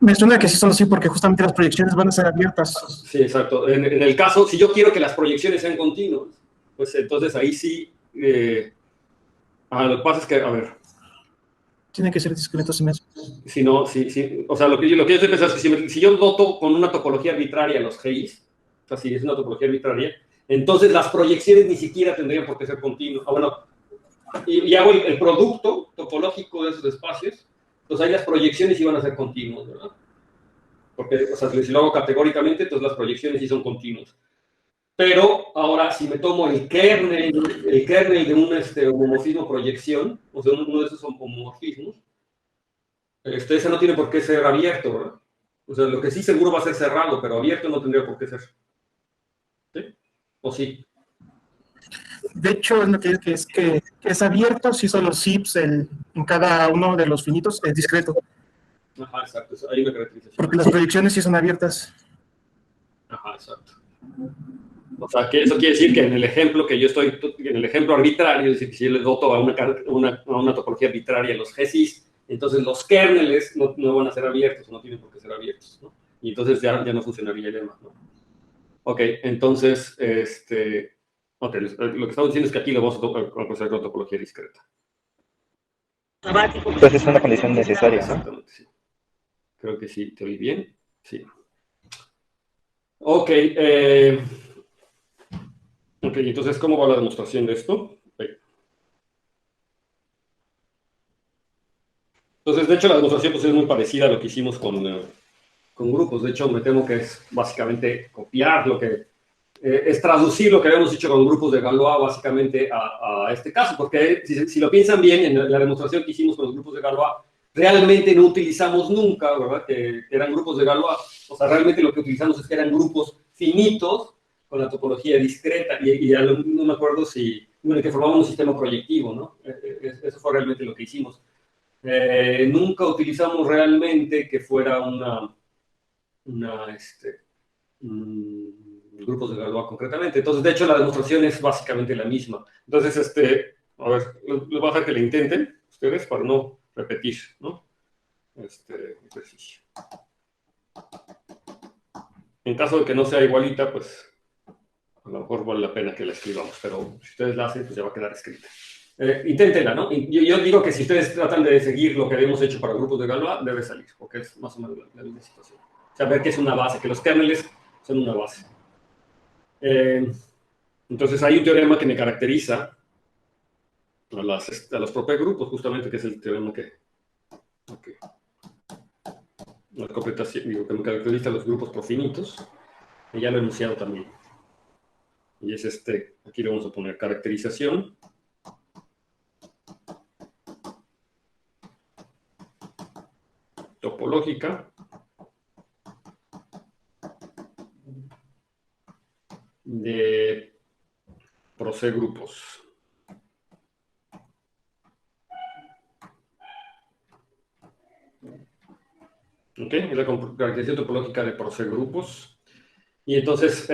Me suena que sí son así porque justamente las proyecciones van a ser abiertas. Sí, exacto. En el caso, si yo quiero que las proyecciones sean continuas, pues entonces ahí sí... lo que pasa es que, a ver... Tienen que ser discretos y mes. Si no, sí. O sea, lo que yo estoy pensando es que si yo doto con una topología arbitraria a los GIs, o sea, si es una topología arbitraria, entonces las proyecciones ni siquiera tendrían por qué ser continuas. Bueno, y hago el producto topológico de esos espacios, entonces ahí las proyecciones iban a ser continuas, ¿verdad? Porque, o sea, si lo hago categóricamente, entonces las proyecciones sí son continuas. Pero ahora, si me tomo el kernel de un homomorfismo proyección, o sea, uno de esos homomorfismos, ese no tiene por qué ser abierto, ¿verdad? O sea, lo que sí seguro va a ser cerrado, pero abierto no tendría por qué ser. ¿Sí? ¿O sí? De hecho, es lo que es abierto si son los zips en cada uno de los finitos, es discreto. Ajá, exacto. Ahí me caracteriza. Porque las proyecciones sí son abiertas. Ajá, exacto. O sea, que eso quiere decir que en el ejemplo que yo estoy, en el ejemplo arbitrario, es decir, si yo les doto a una topología arbitraria los GCs, entonces los kernels no van a ser abiertos, no tienen por qué ser abiertos, ¿no? Y entonces ya no funcionaría el lema, ¿no? Ok, entonces, okay, lo que estamos diciendo es que aquí lo vamos a considerar con topología discreta. Entonces es una condición necesaria, ¿no? Exactamente, sí. Creo que sí, te oí bien. Sí. Ok, ok, entonces, ¿cómo va la demostración de esto? Entonces, de hecho, la demostración pues, es muy parecida a lo que hicimos con grupos. De hecho, me temo que es básicamente copiar lo que... es traducir lo que habíamos hecho con grupos de Galois básicamente a este caso, porque si lo piensan bien, en la demostración que hicimos con los grupos de Galois, realmente no utilizamos nunca, ¿verdad? Que eran grupos de Galois. O sea, realmente lo que utilizamos es que eran grupos finitos con la topología discreta, y no me acuerdo si en el que formamos un sistema proyectivo, ¿no? Eso fue realmente lo que hicimos. Nunca utilizamos realmente que fuera grupos de Galois concretamente. Entonces, de hecho, la demostración es básicamente la misma. Entonces, a ver, les voy a dejar que le intenten ustedes para no repetir, ¿no? Ejercicio. En caso de que no sea igualita, pues a lo mejor vale la pena que la escribamos, pero si ustedes la hacen, pues ya va a quedar escrita. Inténtenla, ¿no? Yo digo que si ustedes tratan de seguir lo que habíamos hecho para grupos de Galois, debe salir, porque es más o menos la misma situación. Saber que es una base, que los kernels son una base. Entonces hay un teorema que me caracteriza a los propios grupos, justamente, que es el teorema que me caracteriza a los grupos profinitos, y ya lo he enunciado también. Y es aquí le vamos a poner caracterización. Topológica de procegrupos. ¿Ok? Es la caracterización topológica de procegrupos. Y entonces,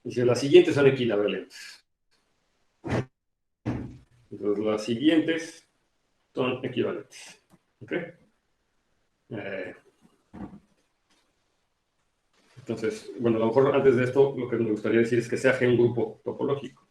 dice, las siguientes son equivalentes. Entonces, las siguientes son equivalentes. ¿Ok? Entonces, bueno, a lo mejor antes de esto, lo que me gustaría decir es que sea G un grupo topológico.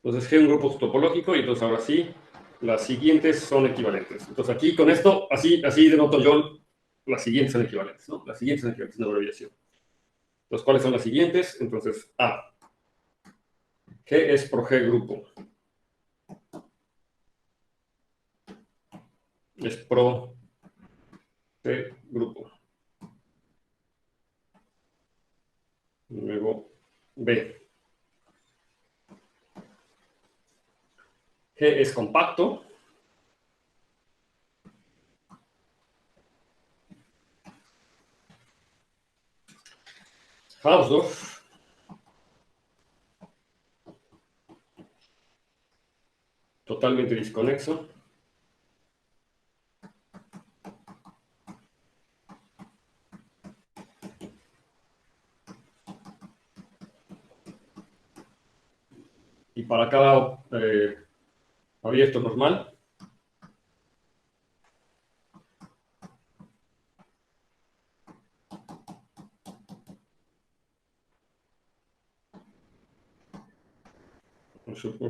Entonces, G un grupo topológico, y entonces ahora sí, las siguientes son equivalentes. Entonces, aquí con esto, así denoto yo, las siguientes son equivalentes, ¿no? Las siguientes son equivalentes, una abreviación. Entonces, ¿cuáles son las siguientes? Entonces, A. G es por G grupo. Es pro G grupo. Luego, B. G es compacto. Hausdorff. Totalmente desconexo. Y para cada abierto normal,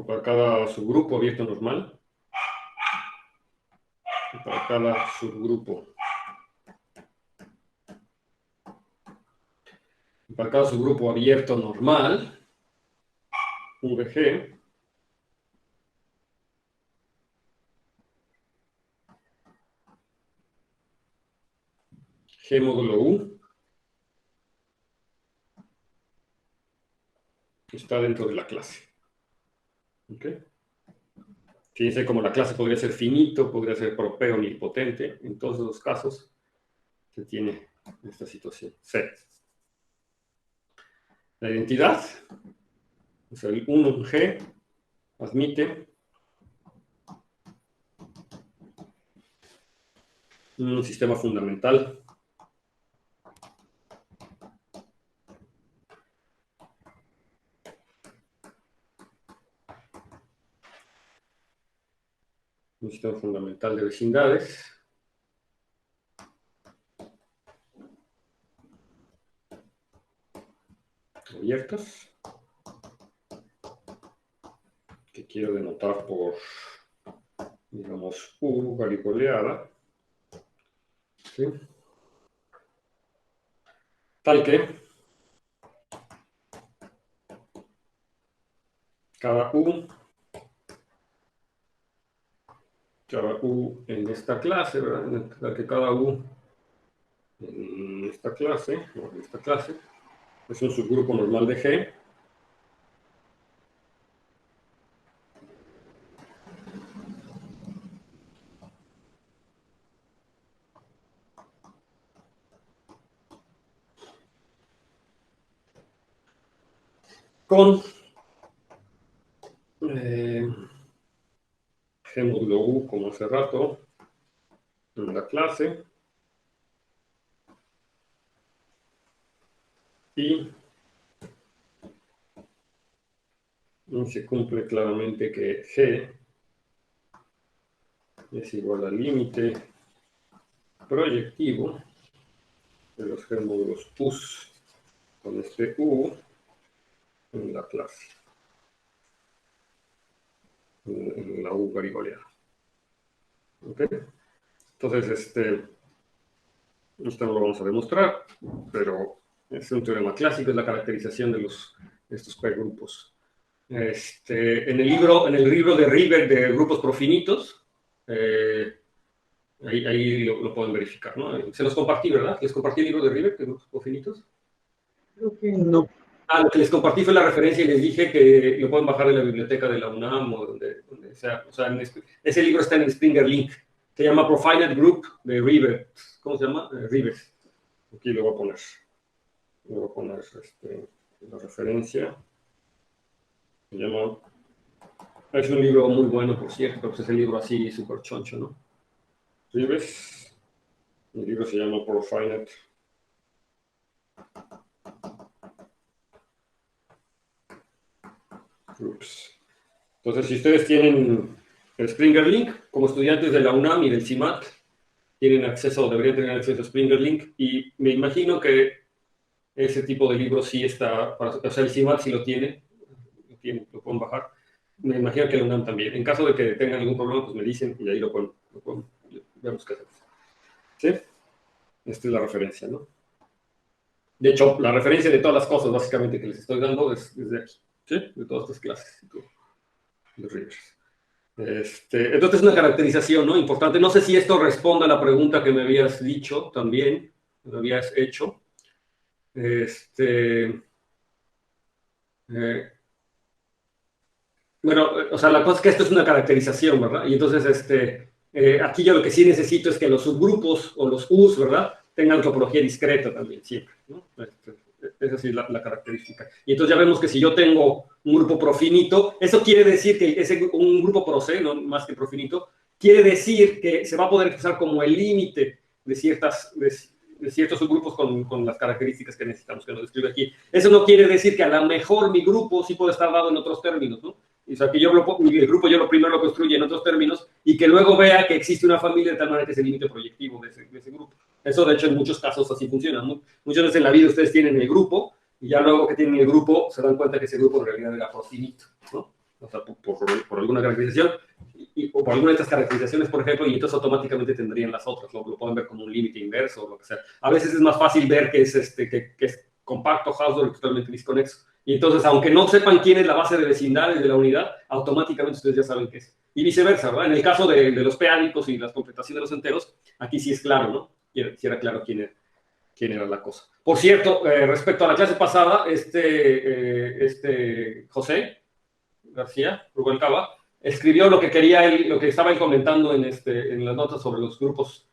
para cada subgrupo abierto normal, y para cada subgrupo. Y para cada subgrupo abierto normal, VG, G módulo U, está dentro de la clase. ¿Ok? Fíjense como la clase podría ser finito, podría ser propeo nilpotente. En todos los casos se tiene esta situación. C. La identidad, o sea, el 1G admite un sistema fundamental de vecindades abiertas, que quiero denotar por, digamos, U garipoleada, ¿sí? Tal que cada U en esta clase, ¿verdad? Tal que cada U en esta clase, o en esta clase, es un subgrupo normal de G. con G módulo U, como hace rato, en la clase. Y se cumple claramente que G es igual al límite proyectivo de los G módulos US con este U en la clase, en la U grigoriana. ¿Ok? Entonces, esto no lo vamos a demostrar, pero es un teorema clásico, es la caracterización de estos P-grupos. En el libro de River de grupos profinitos, ahí lo pueden verificar, ¿no? Se los compartí, ¿verdad? ¿Les compartí el libro de River de grupos profinitos? Creo que no. Lo que les compartí fue la referencia y les dije que lo pueden bajar de la biblioteca de la UNAM o donde sea. O sea, ese libro está en el Springer Link. Se llama Profinite Group de River. ¿Cómo se llama? River. Aquí lo voy a poner. Le voy a poner la referencia. Se llama... Es un libro muy bueno, por cierto, pero es el libro así súper choncho, ¿no? Rives. El libro se llama Profinite Groups. Entonces, si ustedes tienen el Springer Link, como estudiantes de la UNAM y del CIMAT, tienen acceso, deberían tener acceso a Springer Link, y me imagino que ese tipo de libros sí está, o sea, el CIMAT sí lo tiene, lo pueden bajar. Me imagino que la UNAM también. En caso de que tengan algún problema, pues me dicen y ahí lo pueden vemos qué hacemos. ¿Sí? Esta es la referencia, ¿no? De hecho, la referencia de todas las cosas, básicamente, que les estoy dando es de aquí, ¿sí? De todas estas clases, de Rivers. Entonces, es una caracterización, ¿no? Importante. No sé si esto responde a la pregunta que me habías dicho también, me habías hecho. Bueno, o sea, la cosa es que esto es una caracterización, ¿verdad? Y entonces, aquí yo lo que sí necesito es que los subgrupos o los U's, ¿verdad?, tengan topología discreta también, siempre, ¿no? Esa sí es la característica. Y entonces ya vemos que si yo tengo un grupo profinito, eso quiere decir que un grupo pro C, no más que profinito, quiere decir que se va a poder expresar como el límite de ciertos subgrupos con las características que necesitamos, que nos describe aquí. Eso no quiere decir que a lo mejor mi grupo sí puede estar dado en otros términos, ¿no? O sea, que el grupo yo primero lo construye en otros términos y que luego vea que existe una familia de tal manera que es el límite proyectivo de ese grupo. Eso, de hecho, en muchos casos así funciona, ¿no? Muchas veces en la vida ustedes tienen el grupo y ya luego que tienen el grupo se dan cuenta que ese grupo en realidad era profinito, ¿no? O sea, por alguna caracterización o por alguna de estas caracterizaciones, por ejemplo, y entonces automáticamente tendrían las otras, lo pueden ver como un límite inverso o lo que sea. A veces es más fácil ver que es, que es compacto, Hausdorff, totalmente desconexo. Y entonces, aunque no sepan quién es la base de vecindades de la unidad, automáticamente ustedes ya saben qué es. Y viceversa, ¿verdad? En el caso de los p-ádicos y las completaciones de los enteros, aquí sí es claro, ¿no? Si era claro quién era la cosa. Por cierto, respecto a la clase pasada, José García Rubalcaba escribió lo que quería él, lo que estaba él comentando en las notas sobre los grupos,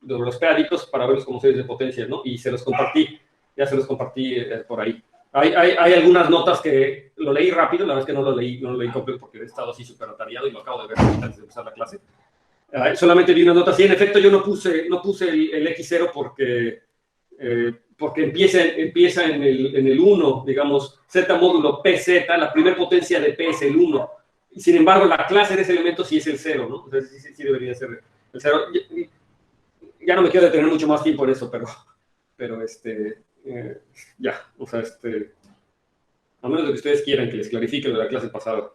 de los p-ádicos, para verlos como series de potencia, ¿no? Y se los compartí, ya se los compartí por ahí. Hay algunas notas que lo leí rápido, la verdad es que no lo leí completo porque he estado así súper atareado y lo acabo de ver antes de empezar la clase. Solamente vi unas notas y en efecto yo no puse el X0 porque empieza en el 1, digamos, Z módulo PZ, la primera potencia de P es el 1. Sin embargo, la clase de ese elemento sí es el 0, ¿no? Entonces sí debería ser el 0. Ya no me quiero detener mucho más tiempo en eso, pero ya, o sea, a menos de que ustedes quieran que les clarifique lo de la clase pasada,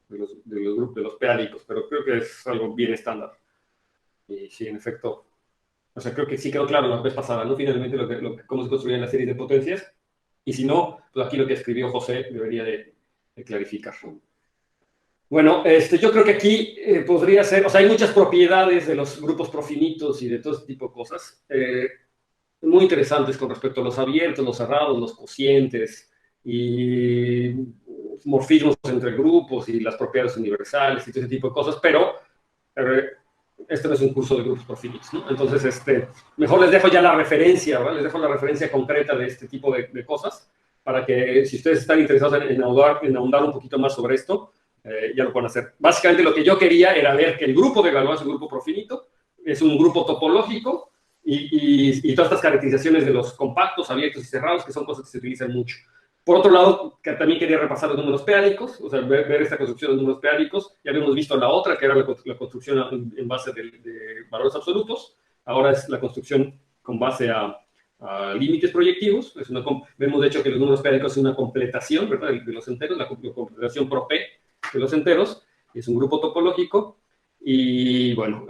de los grupos, de los p-ádicos, pero creo que es algo bien estándar. Y sí, en efecto, o sea, creo que sí quedó claro la vez pasada, ¿no? Finalmente, cómo se construían las series de potencias, y si no, pues aquí lo que escribió José debería de clarificar. Bueno, yo creo que aquí podría ser, o sea, hay muchas propiedades de los grupos profinitos y de todo este tipo de cosas, muy interesantes con respecto a los abiertos, los cerrados, los cocientes y morfismos entre grupos y las propiedades universales y todo ese tipo de cosas, pero este no es un curso de grupos profinitos, ¿no? Entonces, mejor les dejo ya la referencia, ¿verdad? Les dejo la referencia concreta de este tipo de cosas para que si ustedes están interesados en ahondar un poquito más sobre esto, ya lo pueden hacer. Básicamente lo que yo quería era ver que el grupo de Galois es un grupo profinito, es un grupo topológico, y todas estas caracterizaciones de los compactos, abiertos y cerrados, que son cosas que se utilizan mucho. Por otro lado, que también quería repasar los números p-álicos, o sea, ver esta construcción de números p-álicos. Ya habíamos visto la otra, que era la construcción en base de valores absolutos. Ahora es la construcción con base a límites proyectivos. Vemos, de hecho, que los números p-álicos son una completación, ¿verdad?, de los enteros, la completación pro p de los enteros. Es un grupo topológico. Y, bueno,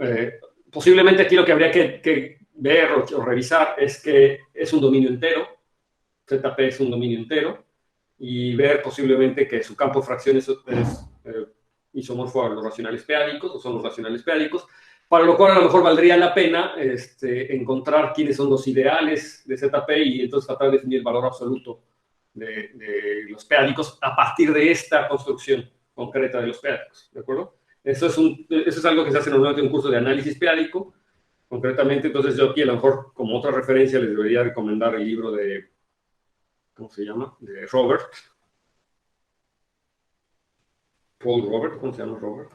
posiblemente aquí lo que habría que ver o revisar es que es un dominio entero. ZP es un dominio entero, y ver posiblemente que su campo de fracciones es isomorfo a los racionales p-álicos, o son los racionales p-álicos, para lo cual a lo mejor valdría la pena encontrar quiénes son los ideales de ZP y entonces tratar de definir el valor absoluto de los p-álicos a partir de esta construcción concreta de los p-álicos, ¿de acuerdo? Eso es algo que se hace normalmente en un curso de análisis p-álico, concretamente. Entonces yo aquí a lo mejor como otra referencia les debería recomendar el libro de, ¿cómo se llama?, de Robert. Paul Robert, ¿cómo se llama Robert?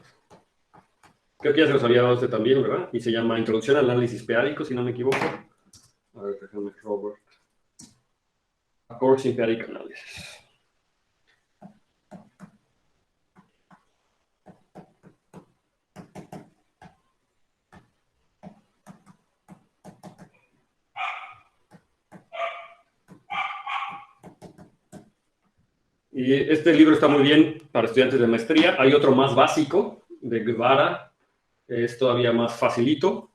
Creo que ya se los había dado usted también, ¿verdad? Y se llama Introducción al Análisis P-álico, si no me equivoco. A ver, déjame, Robert. A Course in P-álic Analysis. Y este libro está muy bien para estudiantes de maestría. Hay otro más básico, de Guevara, es todavía más facilito,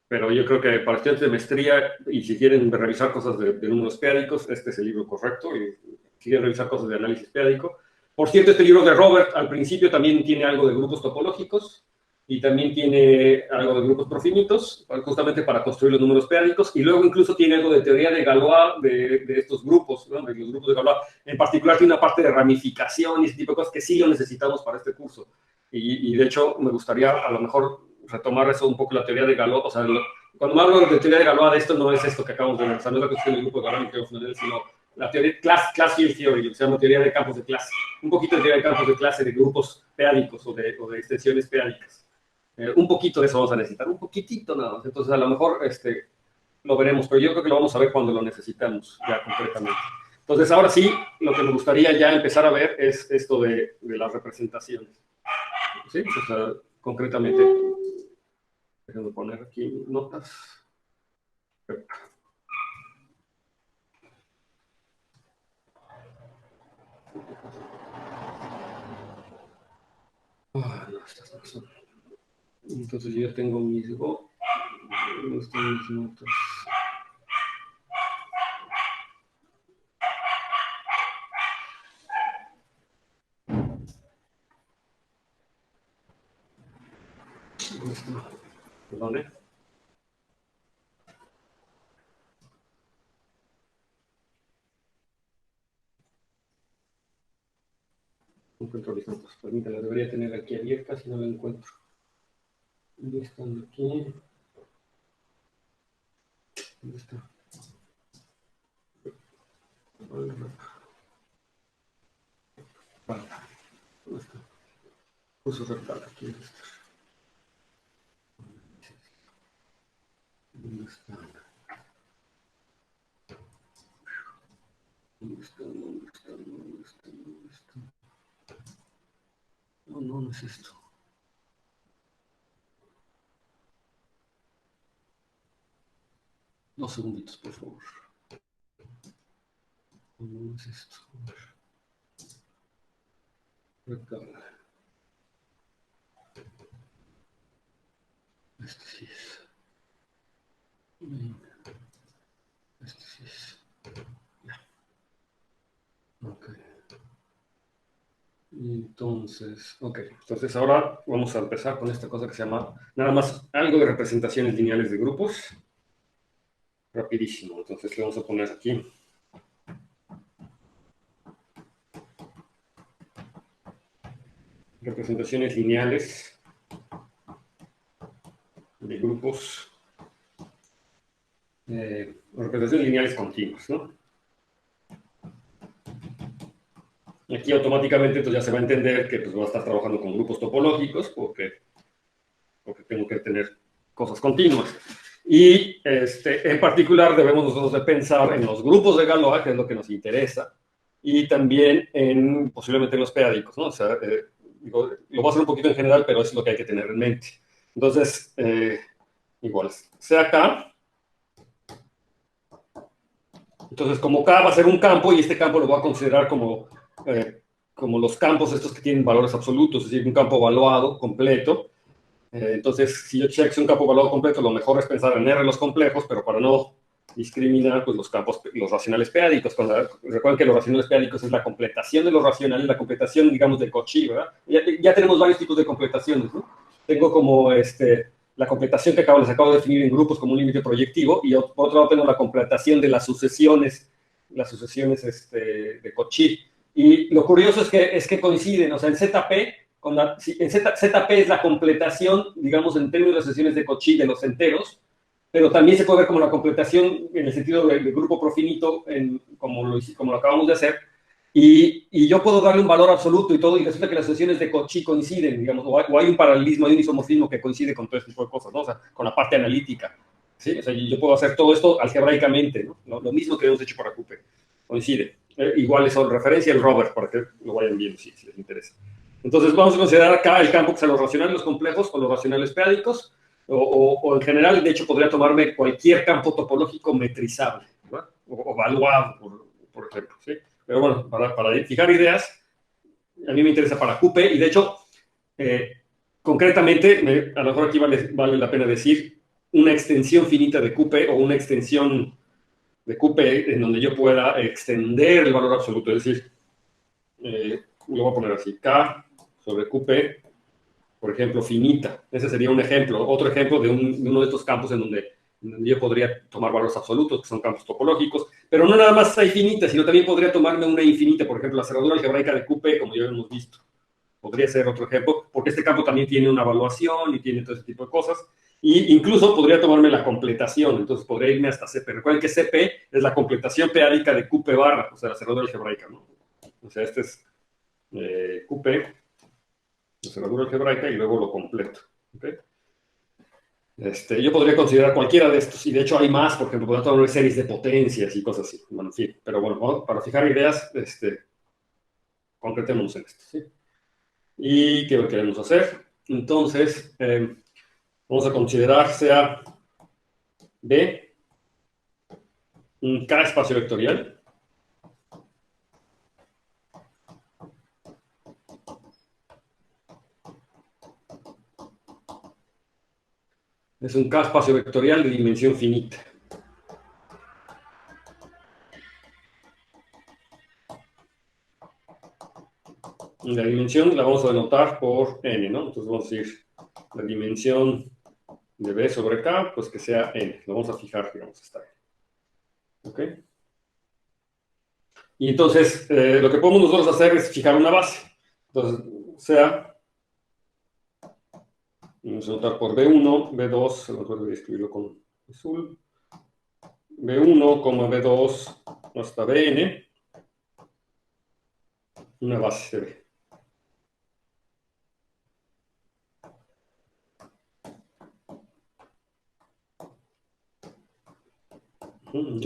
pero yo creo que para estudiantes de maestría, y si quieren revisar cosas de números p-álicos, este es el libro correcto, y si quieren revisar cosas de análisis p-álico. Por cierto, este libro de Robert, al principio también tiene algo de grupos topológicos, y también tiene algo de grupos profinitos, justamente para construir los números p-álicos, y luego incluso tiene algo de teoría de Galois de estos grupos, ¿no?, de los grupos de Galois. En particular tiene una parte de ramificación y ese tipo de cosas que sí lo necesitamos para este curso. Y de hecho me gustaría a lo mejor retomar eso un poco, la teoría de Galois. O sea, cuando me hablo de teoría de Galois, de esto no es esto que acabamos de ver, o sea, no es la cuestión del grupo de Galois, sino la teoría, class field theory, lo que se llama teoría de campos de clase. Un poquito de teoría de campos de clase, de grupos p-álicos o de extensiones p-álicas. Un poquito de eso vamos a necesitar, un poquitito nada más. Entonces, a lo mejor lo veremos, pero yo creo que lo vamos a ver cuando lo necesitamos, ya concretamente. Entonces, ahora sí, lo que me gustaría ya empezar a ver es esto de las representaciones. ¿Sí? O sea, concretamente, déjenme poner aquí notas. No, estas no son. Entonces yo ya tengo mis notas. Perdón, no encuentro mis notas. Permítanme, la debería tener aquí abierta, si no la encuentro. ¿Dónde están aquí? ¿Dónde está? ¿Dónde está? Curso rectal, aquí está. ¿Dónde está? ¿Dónde está? ¿Dónde está? ¿Dónde está? ¿Dónde está? No, no es esto. Dos segunditos, por favor. No es esto. Rectal. Este sí es. Este sí es. Ya. Ok. Entonces ahora vamos a empezar con esta cosa que se llama, nada más, algo de representaciones lineales de grupos. Rapidísimo. Entonces le vamos a poner aquí. Representaciones lineales de grupos. Representaciones lineales continuas, ¿no? aquí automáticamente entonces ya se va a entender que pues, voy a estar trabajando con grupos topológicos porque tengo que tener cosas continuas. Y en particular debemos nosotros de pensar en los grupos de Galois, que es lo que nos interesa, y también posiblemente en los p-ádicos, ¿no? O sea, digo, lo voy a hacer un poquito en general, pero es lo que hay que tener en mente. Entonces, igual, sea K. Entonces, como K va a ser un campo, y este campo lo voy a considerar como los campos estos que tienen valores absolutos, es decir, un campo evaluado completo. Entonces, si yo check un campo evaluado completo, lo mejor es pensar en R los complejos, pero para no discriminar pues, los racionales p-ádicos. Recuerden que los racionales p-ádicos es la completación de los racionales, la completación, digamos, de Cauchy, ¿verdad? Ya tenemos varios tipos de completaciones, ¿no? Tengo como la completación que les acabo de definir en grupos como un límite proyectivo, y por otro lado tengo la completación de las sucesiones de Cauchy. Y lo curioso es que coinciden, o sea, en ZP, en ZP es la completación, digamos, en términos de sucesiones de Cauchy de los enteros, pero también se puede ver como la completación en el sentido del grupo profinito, como lo acabamos de hacer, y yo puedo darle un valor absoluto y todo, y resulta que las sucesiones de Cauchy coinciden, digamos, o hay un paralelismo, hay un isomorfismo que coincide con todo este tipo de cosas, ¿no? O sea, con la parte analítica, ¿sí? O sea, yo puedo hacer todo esto algebraicamente, ¿no? Lo mismo que hemos hecho para Coupe, coincide. Igual son referencia al Robert, para que lo vayan viendo si les interesa. Entonces vamos a considerar acá el campo que son los racionales, los complejos o los racionales p-ádicos, o en general, de hecho, podría tomarme cualquier campo topológico metrizable, ¿verdad? O evaluado, por ejemplo, ¿sí? Pero bueno, para fijar ideas, a mí me interesa para Coupe, y de hecho, concretamente, a lo mejor aquí vale la pena decir una extensión finita de Coupe o una extensión de Coupe en donde yo pueda extender el valor absoluto, es decir, lo voy a poner así, K sobre Coupe, por ejemplo, finita. Ese sería un ejemplo, otro ejemplo de uno de estos campos en donde yo podría tomar valores absolutos, que son campos topológicos, pero no nada más hay finitas, sino también podría tomarme una infinita, por ejemplo, la cerradura algebraica de Coupe, como ya hemos visto. Podría ser otro ejemplo, porque este campo también tiene una evaluación y tiene todo ese tipo de cosas. Y incluso podría tomarme la completación, entonces podría irme hasta CP. Recuerden que CP es la completación p-ádica de Coupe barra, o sea, la cerradura algebraica, ¿no? O sea, este es Coupe, la cerradura algebraica, y luego lo completo. ¿Okay? Yo podría considerar cualquiera de estos, y de hecho hay más, por ejemplo, podría tomar series de potencias y cosas así. Bueno, en fin, pero bueno, para fijar ideas, concretémonos en esto, ¿sí? ¿Y qué queremos hacer? Entonces, vamos a considerar sea B un K espacio vectorial. Es un K espacio vectorial de dimensión finita. Y la dimensión la vamos a denotar por n, ¿no? Entonces vamos a decir la dimensión de B sobre K, pues que sea n. Lo vamos a fijar, digamos, esta n. ¿Ok? Y entonces, lo que podemos nosotros hacer es fijar una base. Entonces, sea, vamos a notar por B1, B2, a lo mejor voy a escribirlo con azul, B1, B2 hasta Bn, una base de B.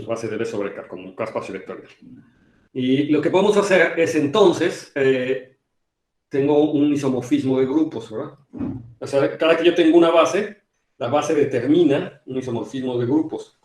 Base de B sobre K, como un K espacio vectorial. Y lo que podemos hacer es entonces, tengo un isomorfismo de grupos, ¿verdad? O sea, cada que yo tengo una base, la base determina un isomorfismo de grupos.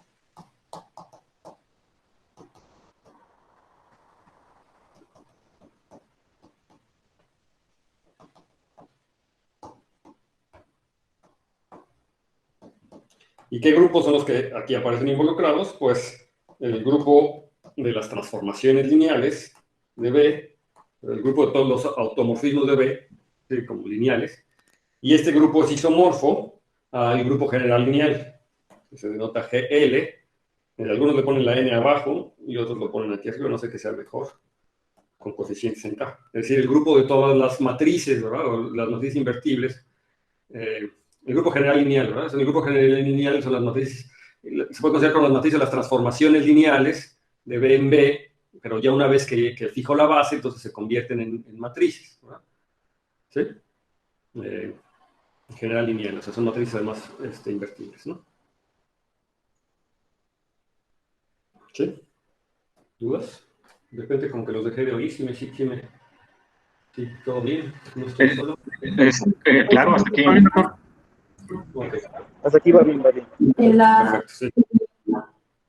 ¿Y qué grupos son los que aquí aparecen involucrados? Pues el grupo de las transformaciones lineales de B, el grupo de todos los automorfismos de B, ¿sí? Como lineales, y este grupo es isomorfo al grupo general lineal, que se denota GL. Algunos le ponen la n abajo y otros lo ponen aquí arriba, no sé qué sea mejor, con coeficientes en K. Es decir, el grupo de todas las matrices, ¿verdad? O las matrices invertibles. El grupo general lineal, ¿verdad? O sea, el grupo general lineal son las matrices, se puede considerar como las matrices las transformaciones lineales de B en B, pero ya una vez que fijo la base, entonces se convierten en matrices, ¿verdad? ¿Sí? En general lineales, o sea, son matrices además invertibles, ¿no? ¿Sí? ¿Dudas? De repente como que los dejé de oír, sí, todo bien, no estoy solo. Claro, hasta aquí. Ok, Hasta aquí va bien, va bien. perfecto, sí.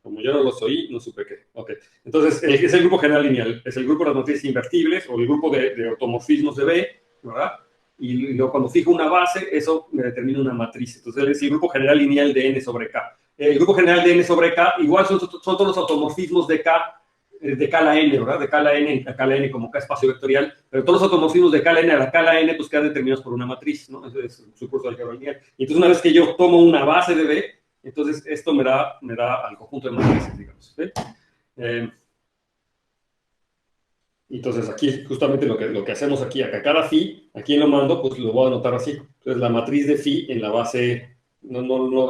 Como yo no los oí, no supe qué. Ok, entonces es el grupo general lineal, es el grupo de las matrices invertibles o el grupo de automorfismos de B, ¿verdad? Y luego cuando fijo una base, eso me determina una matriz. Entonces es el grupo general lineal de N sobre K. El grupo general de N sobre K, igual son todos los automorfismos de K a la N, ¿verdad? De K a la N, a K a la N como K espacio vectorial, pero todos los automorfismos de K a la N a la K a la N, pues quedan determinados por una matriz, ¿no? Ese es su curso de álgebra lineal. Y entonces una vez que yo tomo una base de B, entonces esto me da al conjunto de matrices, digamos. ¿Sí? Entonces aquí, justamente lo que hacemos aquí, acá cada phi, aquí lo mando, pues lo voy a anotar así. Entonces la matriz de phi en la base, no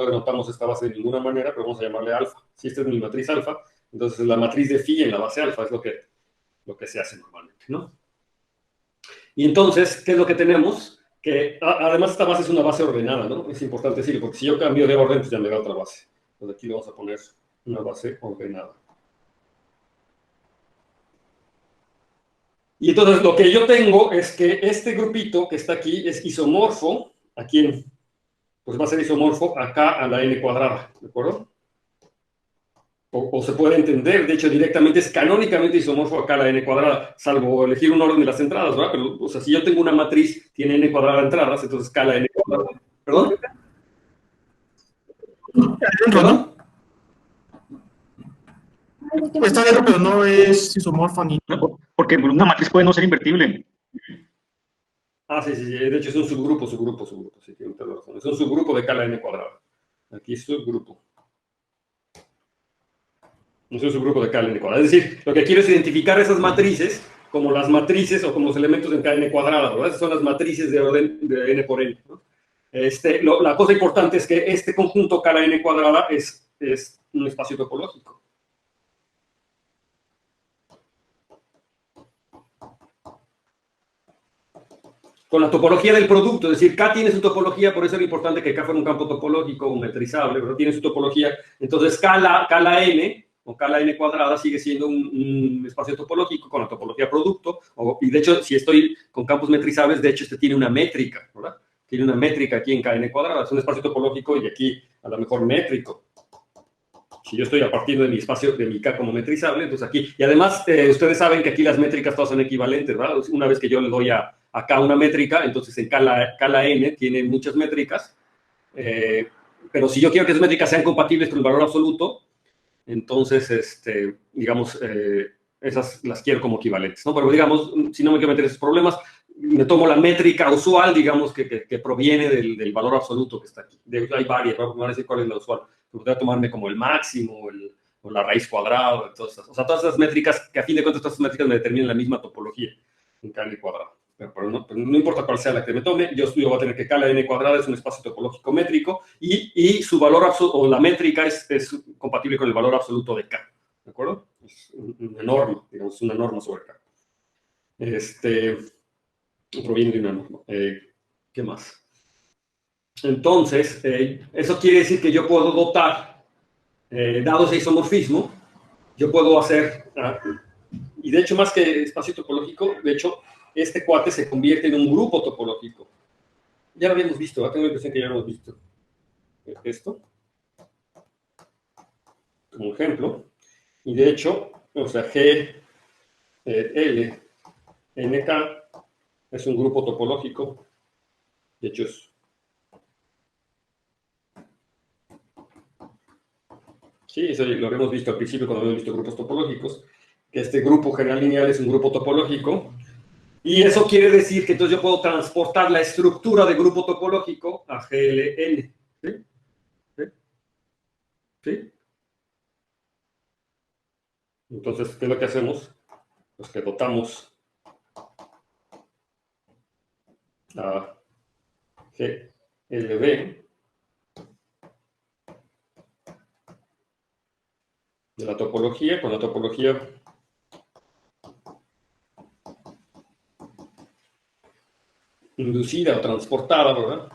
denotamos esta base de ninguna manera, pero vamos a llamarle alfa. Si esta es mi matriz alfa, entonces la matriz de phi en la base alfa es lo que se hace normalmente, ¿no? Y entonces, ¿qué es lo que tenemos? Que además esta base es una base ordenada, ¿no? Es importante decirlo, porque si yo cambio de orden, pues ya me da otra base. Entonces aquí le vamos a poner una base ordenada. Y entonces lo que yo tengo es que este grupito que está aquí es isomorfo, ¿a quién? Pues va a ser isomorfo acá a la n cuadrada, ¿de acuerdo? O se puede entender, de hecho, directamente es canónicamente isomorfo acá a la n cuadrada, salvo elegir un orden de las entradas, ¿verdad? Pero, o sea, si yo tengo una matriz, tiene n cuadrada de entradas, entonces acá a la n cuadrada. ¿Perdón? ¿Perdón? Está dentro, pero no es isomorfo ni. Porque una matriz puede no ser invertible. Sí. De hecho es un subgrupo. Sí, tiene toda la razón. Es un subgrupo de K a la n cuadrada. Aquí es subgrupo. No es un subgrupo de K a la n cuadrada. Es decir, lo que quiero es identificar esas matrices como las matrices o como los elementos en K a n cuadrada, ¿verdad? Esas son las matrices de orden de n por n, ¿no? La cosa importante es que este conjunto K a la n cuadrada es un espacio topológico. Con la topología del producto, es decir, K tiene su topología, por eso era importante que K fuera un campo topológico o metrizable, pero tiene su topología. Entonces, K a la n, o K a la n cuadrada, sigue siendo un espacio topológico con la topología producto, y de hecho, si estoy con campos metrizables, de hecho, este tiene una métrica, ¿verdad? Tiene una métrica aquí en Kn cuadrada, es un espacio topológico y aquí a lo mejor métrico. Si yo estoy a partir de mi espacio, de mi K como metrizable, entonces aquí, y además ustedes saben que aquí las métricas todas son equivalentes, ¿verdad? Una vez que yo le doy a K una métrica, entonces en K la N tiene muchas métricas, pero si yo quiero que esas métricas sean compatibles con el valor absoluto, entonces, digamos, esas las quiero como equivalentes, ¿no? Pero digamos, si no me quiero meter esos problemas, me tomo la métrica usual, digamos, que proviene del valor absoluto que está aquí. Hay varias, no voy a decir cuál es la usual. Podría tomarme como el máximo o la raíz cuadrada, todas esas métricas, que a fin de cuentas todas esas métricas me determinan la misma topología en K n cuadrado. Pero no importa cuál sea la que me tome, yo voy a tener que K la n cuadrada es un espacio topológico métrico y su valor absoluto, o la métrica es compatible con el valor absoluto de K. ¿De acuerdo? Es una norma, digamos, una norma sobre K. Proviene de una norma. ¿Qué más? Entonces, eso quiere decir que yo puedo dotar, dado ese isomorfismo, yo puedo hacer, y de hecho más que espacio topológico, de hecho, este cuate se convierte en un grupo topológico. Ya lo habíamos visto, tengo la impresión que ya lo hemos visto. Esto, como ejemplo, y de hecho, o sea, G, L, N, K es un grupo topológico. De hecho, sí, eso lo habíamos visto al principio cuando habíamos visto grupos topológicos, que este grupo general lineal es un grupo topológico, y eso quiere decir que entonces yo puedo transportar la estructura de grupo topológico a GLN. ¿Sí? ¿Sí? ¿Sí? Entonces, ¿qué es lo que hacemos? Pues que dotamos a GLB de la topología, con la topología inducida o transportada, ¿verdad?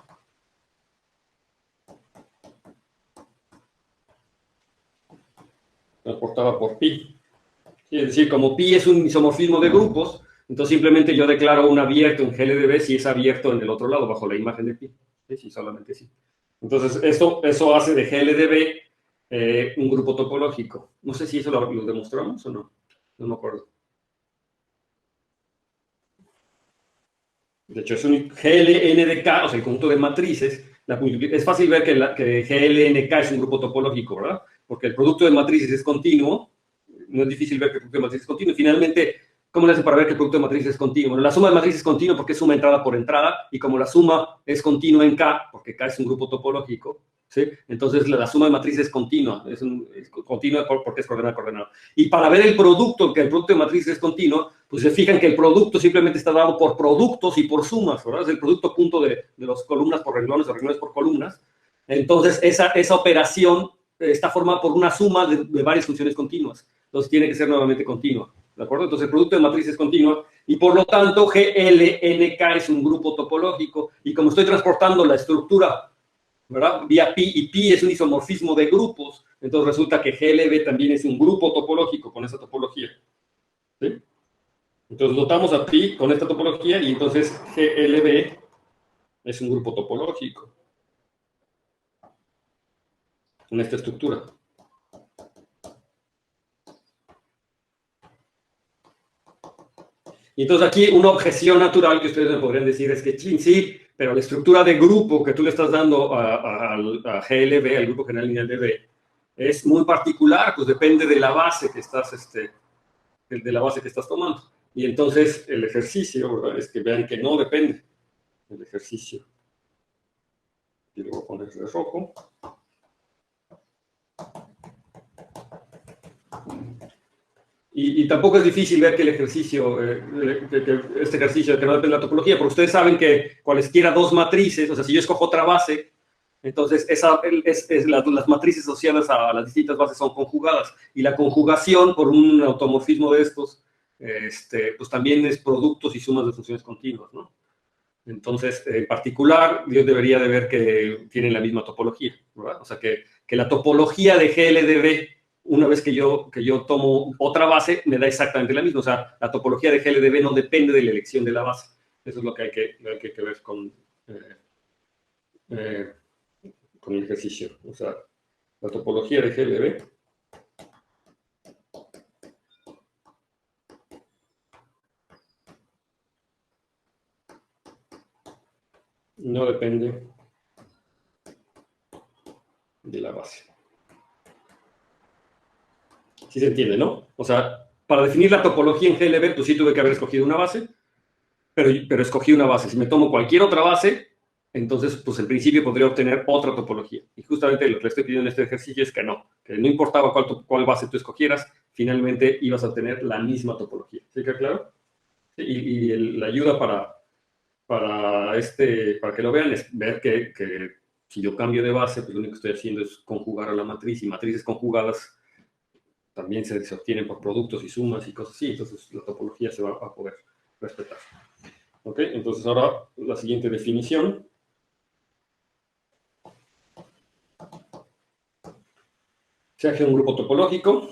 Transportada por pi. Es decir, como pi es un isomorfismo de grupos, entonces simplemente yo declaro un abierto en GLDB si es abierto en el otro lado, bajo la imagen de pi. Sí, solamente sí. Entonces, eso hace de GLDB un grupo topológico. No sé si eso lo demostramos o no. No me acuerdo. De hecho, es un GLNDK, o sea, el conjunto de matrices. Es fácil ver que GLNK es un grupo topológico, ¿verdad? Porque el producto de matrices es continuo. No es difícil ver que el producto de matrices es continuo. Y finalmente, ¿cómo le hace para ver que el producto de matrices es continuo? Bueno, la suma de matrices es continua porque es suma entrada por entrada. Y como la suma es continua en K, porque K es un grupo topológico, ¿sí? Entonces la suma de matrices es continua. Es continua porque es coordenada. Y para ver el producto, que el producto de matrices es continuo, pues se fijan que el producto simplemente está dado por productos y por sumas, ¿verdad? Es el producto punto de las columnas por renglones o renglones por columnas. Entonces, esa operación está formada por una suma de varias funciones continuas. Entonces, tiene que ser nuevamente continua, ¿de acuerdo? Entonces, el producto de matriz es continuo y, por lo tanto, GLNK es un grupo topológico. Y como estoy transportando la estructura, ¿verdad?, vía pi, y pi es un isomorfismo de grupos, entonces resulta que GLB también es un grupo topológico con esa topología, ¿sí? Entonces dotamos a pi con esta topología y entonces GLB es un grupo topológico en esta estructura. Y entonces aquí una objeción natural que ustedes me podrían decir es que, sí, pero la estructura de grupo que tú le estás dando a GLB, al grupo general lineal de B, es muy particular, pues depende de la base que estás, de la base que estás tomando. Y entonces el ejercicio, ¿verdad?, es que vean que no depende del ejercicio. Y luego poner de rojo. Y tampoco es difícil ver que el ejercicio, este ejercicio de que no depende de la topología, porque ustedes saben que cualesquiera dos matrices, o sea, si yo escojo otra base, entonces las matrices asociadas a las distintas bases son conjugadas. Y la conjugación por un automorfismo de estos, pues también es productos y sumas de funciones continuas, ¿no? Entonces, en particular, yo debería de ver que tienen la misma topología, ¿verdad? O sea, que la topología de GLDB, una vez que yo tomo otra base, me da exactamente la misma. O sea, la topología de GLDB no depende de la elección de la base. Eso es lo que hay que ver con el ejercicio. O sea, la topología de GLDB no depende de la base. ¿Sí se entiende, no? O sea, para definir la topología en GLB, pues sí tuve que haber escogido una base, pero escogí una base. Si me tomo cualquier otra base, entonces, pues en principio podría obtener otra topología. Y justamente lo que le estoy pidiendo en este ejercicio es que no importaba cuál base tú escogieras, finalmente ibas a obtener la misma topología. ¿Sí queda claro? Y la ayuda para que lo vean es ver que si yo cambio de base, pues lo único que estoy haciendo es conjugar a la matriz, y matrices conjugadas también se obtienen por productos y sumas y cosas así, entonces la topología se va a poder respetar. ¿Ok? Entonces ahora la siguiente definición. Se hace un grupo topológico.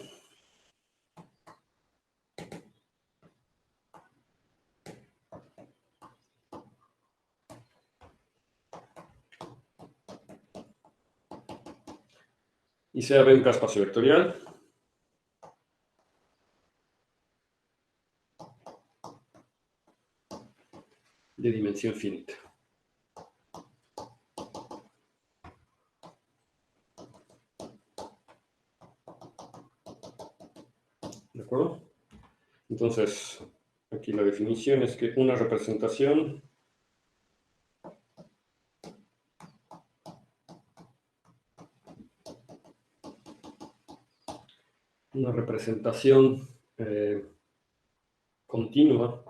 Y se abre un espacio vectorial. De dimensión finita. ¿De acuerdo? Entonces, aquí la definición es que una representación continua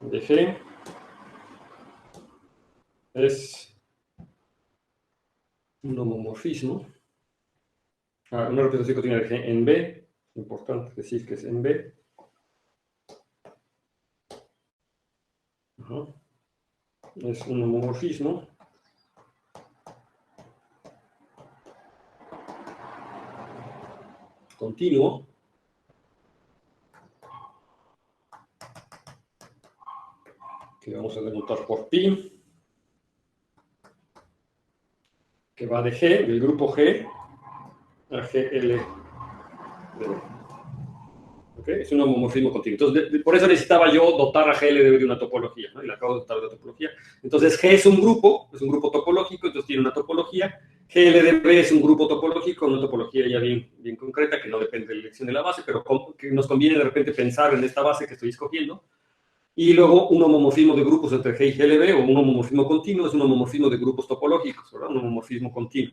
de G es un homomorfismo. Una representación continua de G en B, importante decir que es en B, Ajá. Es un homomorfismo continuo que vamos a denotar por pi, que va de G, del grupo G, a GL de B. ¿Okay? Es un homomorfismo continuo. Entonces, por eso necesitaba yo dotar a GL de una topología, ¿no? Y le acabo de dotar de una topología. Entonces, G es un grupo topológico, entonces tiene una topología. GL de B es un grupo topológico, una topología ya bien concreta, que no depende de la elección de la base, pero que nos conviene de repente pensar en esta base que estoy escogiendo. Y luego un homomorfismo de grupos entre G y GLB, o un homomorfismo continuo, es un homomorfismo de grupos topológicos, ¿verdad? Un homomorfismo continuo,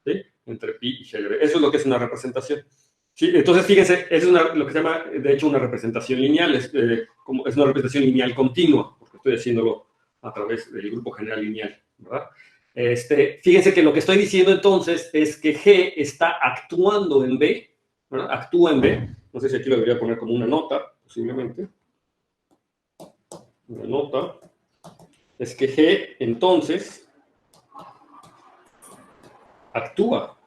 ¿sí? Entre pi y GLB. Eso es lo que es una representación. Sí, entonces, fíjense, eso es lo que se llama, de hecho, una representación lineal. Es una representación lineal continua, porque estoy haciéndolo a través del grupo general lineal, ¿verdad? Fíjense que lo que estoy diciendo entonces es que G está actuando en B, ¿verdad? Actúa en B. No sé si aquí lo debería poner como una nota, posiblemente. Una nota. Es que G, entonces, actúa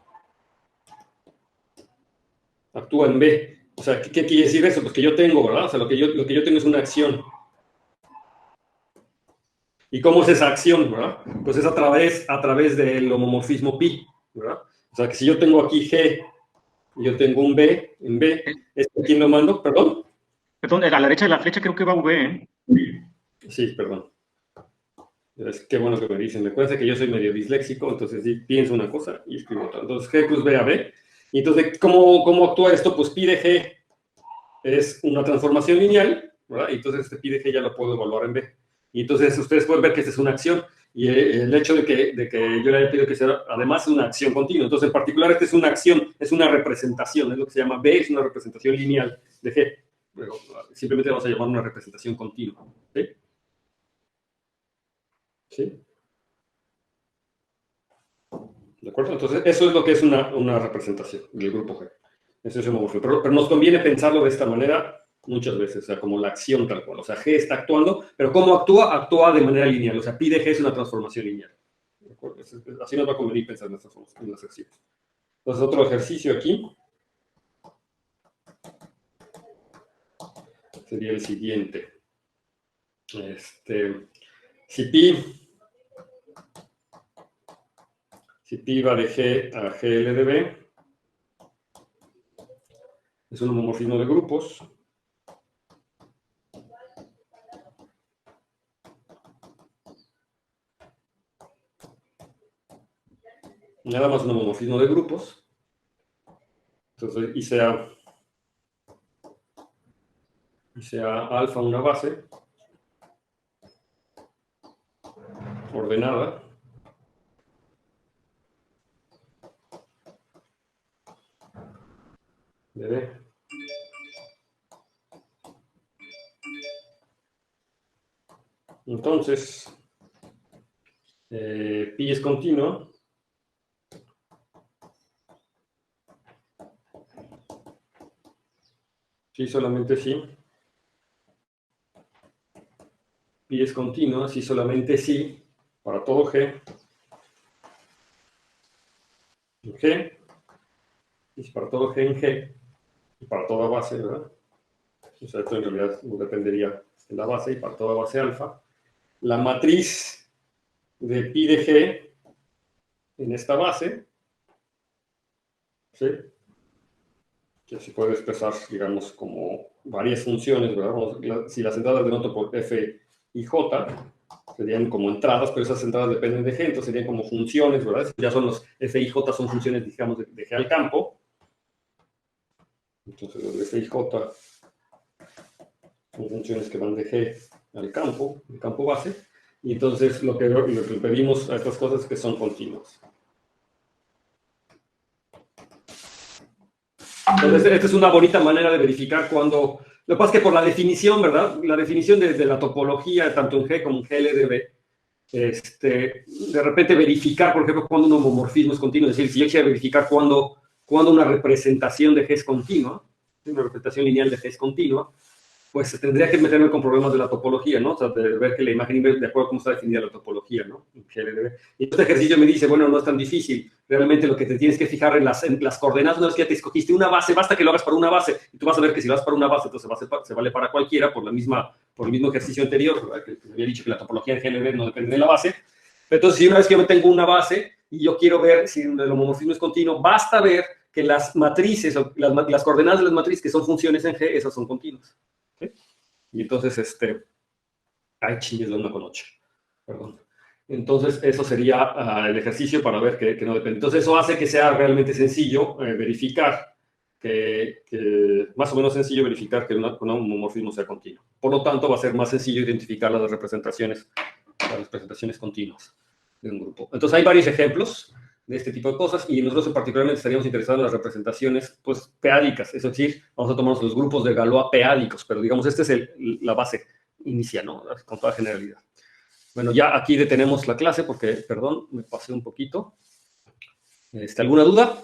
en B. O sea, ¿qué quiere decir eso? Pues que yo tengo, ¿verdad? O sea, lo que yo tengo es una acción. ¿Y cómo es esa acción, verdad? Pues es a través del homomorfismo pi, ¿verdad? O sea, que si yo tengo aquí G y yo tengo un B en B, ¿a quién lo mando? ¿Perdón? Perdón, a la derecha de la flecha creo que va V, ¿eh? Sí, perdón. Qué bueno que me dicen. Recuerden que yo soy medio disléxico, entonces sí, pienso una cosa y escribo otra. Entonces, G cruz B a B. Y entonces, ¿cómo actúa esto? Pues pi de G es una transformación lineal, ¿verdad? Y entonces este pi de G ya lo puedo evaluar en B. Y entonces ustedes pueden ver que esta es una acción. Y el hecho de que yo le haya pedido que sea, además, una acción continua. Entonces, en particular, esta es una acción, es una representación. Es lo que se llama B, es una representación lineal de G. Luego, simplemente vamos a llamar una representación continua. ¿Sí? ¿Sí? ¿De acuerdo? Entonces, eso es lo que es una representación del grupo G. Eso es homomorfismo. Pero nos conviene pensarlo de esta manera muchas veces, o sea, como la acción tal cual. O sea, G está actuando, pero ¿cómo actúa? Actúa de manera lineal. O sea, pi de G es una transformación lineal. ¿De acuerdo? Así nos va a convenir pensar en las acciones. Entonces, otro ejercicio aquí sería el siguiente. Si pi va de G a GL de B, es un homomorfismo de grupos. Nada más un homomorfismo de grupos. Entonces, y sea alfa una base ordenada de B. Entonces, pi es continua. Sí, solamente sí. Pi es continua, sí, solamente sí, para todo G. En G. Y para todo G en G. Y para toda base, ¿verdad? O sea, esto en realidad no dependería de la base. Y para toda base alfa. La matriz de pi de G en esta base, ¿sí? Que se puede expresar, digamos, como varias funciones, ¿verdad? Si las entradas denoto por F y J, serían como entradas, pero esas entradas dependen de G, entonces serían como funciones, ¿verdad? Ya son los F y J son funciones, digamos, de G al campo. Entonces, los de F y J son funciones que van de G al campo, el campo base, y entonces lo que pedimos a estas cosas es que son continuas. Entonces, esta es una bonita manera de verificar cuando... Lo que pasa es que por la definición, ¿verdad? La definición de la topología, tanto en G como en GLDB, de repente verificar, por ejemplo, cuando un homomorfismo es continuo, es decir, si yo quisiera verificar cuando una representación de G es continua, una representación lineal de G es continua, pues tendría que meterme con problemas de la topología, ¿no? O sea, de ver que la imagen inversa de acuerdo a cómo está definida la topología, ¿no? Y este ejercicio me dice, bueno, no es tan difícil. Realmente lo que te tienes que fijar en las coordenadas, una vez que ya te escogiste una base, basta que lo hagas para una base. Y tú vas a ver que si lo haces para una base, entonces se vale para cualquiera por el mismo ejercicio anterior, ¿verdad? Que había dicho que la topología en GLB no depende de la base. Pero entonces, si una vez que yo tengo una base y yo quiero ver si el homomorfismo es continuo, basta ver que las matrices, las coordenadas de las matrices que son funciones en G, esas son continuas. ¿Sí? Y entonces, ay, chingues, la 1,8. Perdón. Entonces, eso sería el ejercicio para ver que no depende. Entonces, eso hace que sea realmente sencillo verificar, más o menos sencillo verificar que un homomorfismo sea continuo. Por lo tanto, va a ser más sencillo identificar las representaciones continuas de un grupo. Entonces, hay varios ejemplos de este tipo de cosas, y nosotros particularmente estaríamos interesados en las representaciones, pues, p-ádicas, es decir, vamos a tomarnos los grupos de Galois p-ádicos, pero digamos, esta es la base inicial, ¿no? Con toda generalidad. Bueno, ya aquí detenemos la clase porque, perdón, me pasé un poquito. ¿Alguna duda?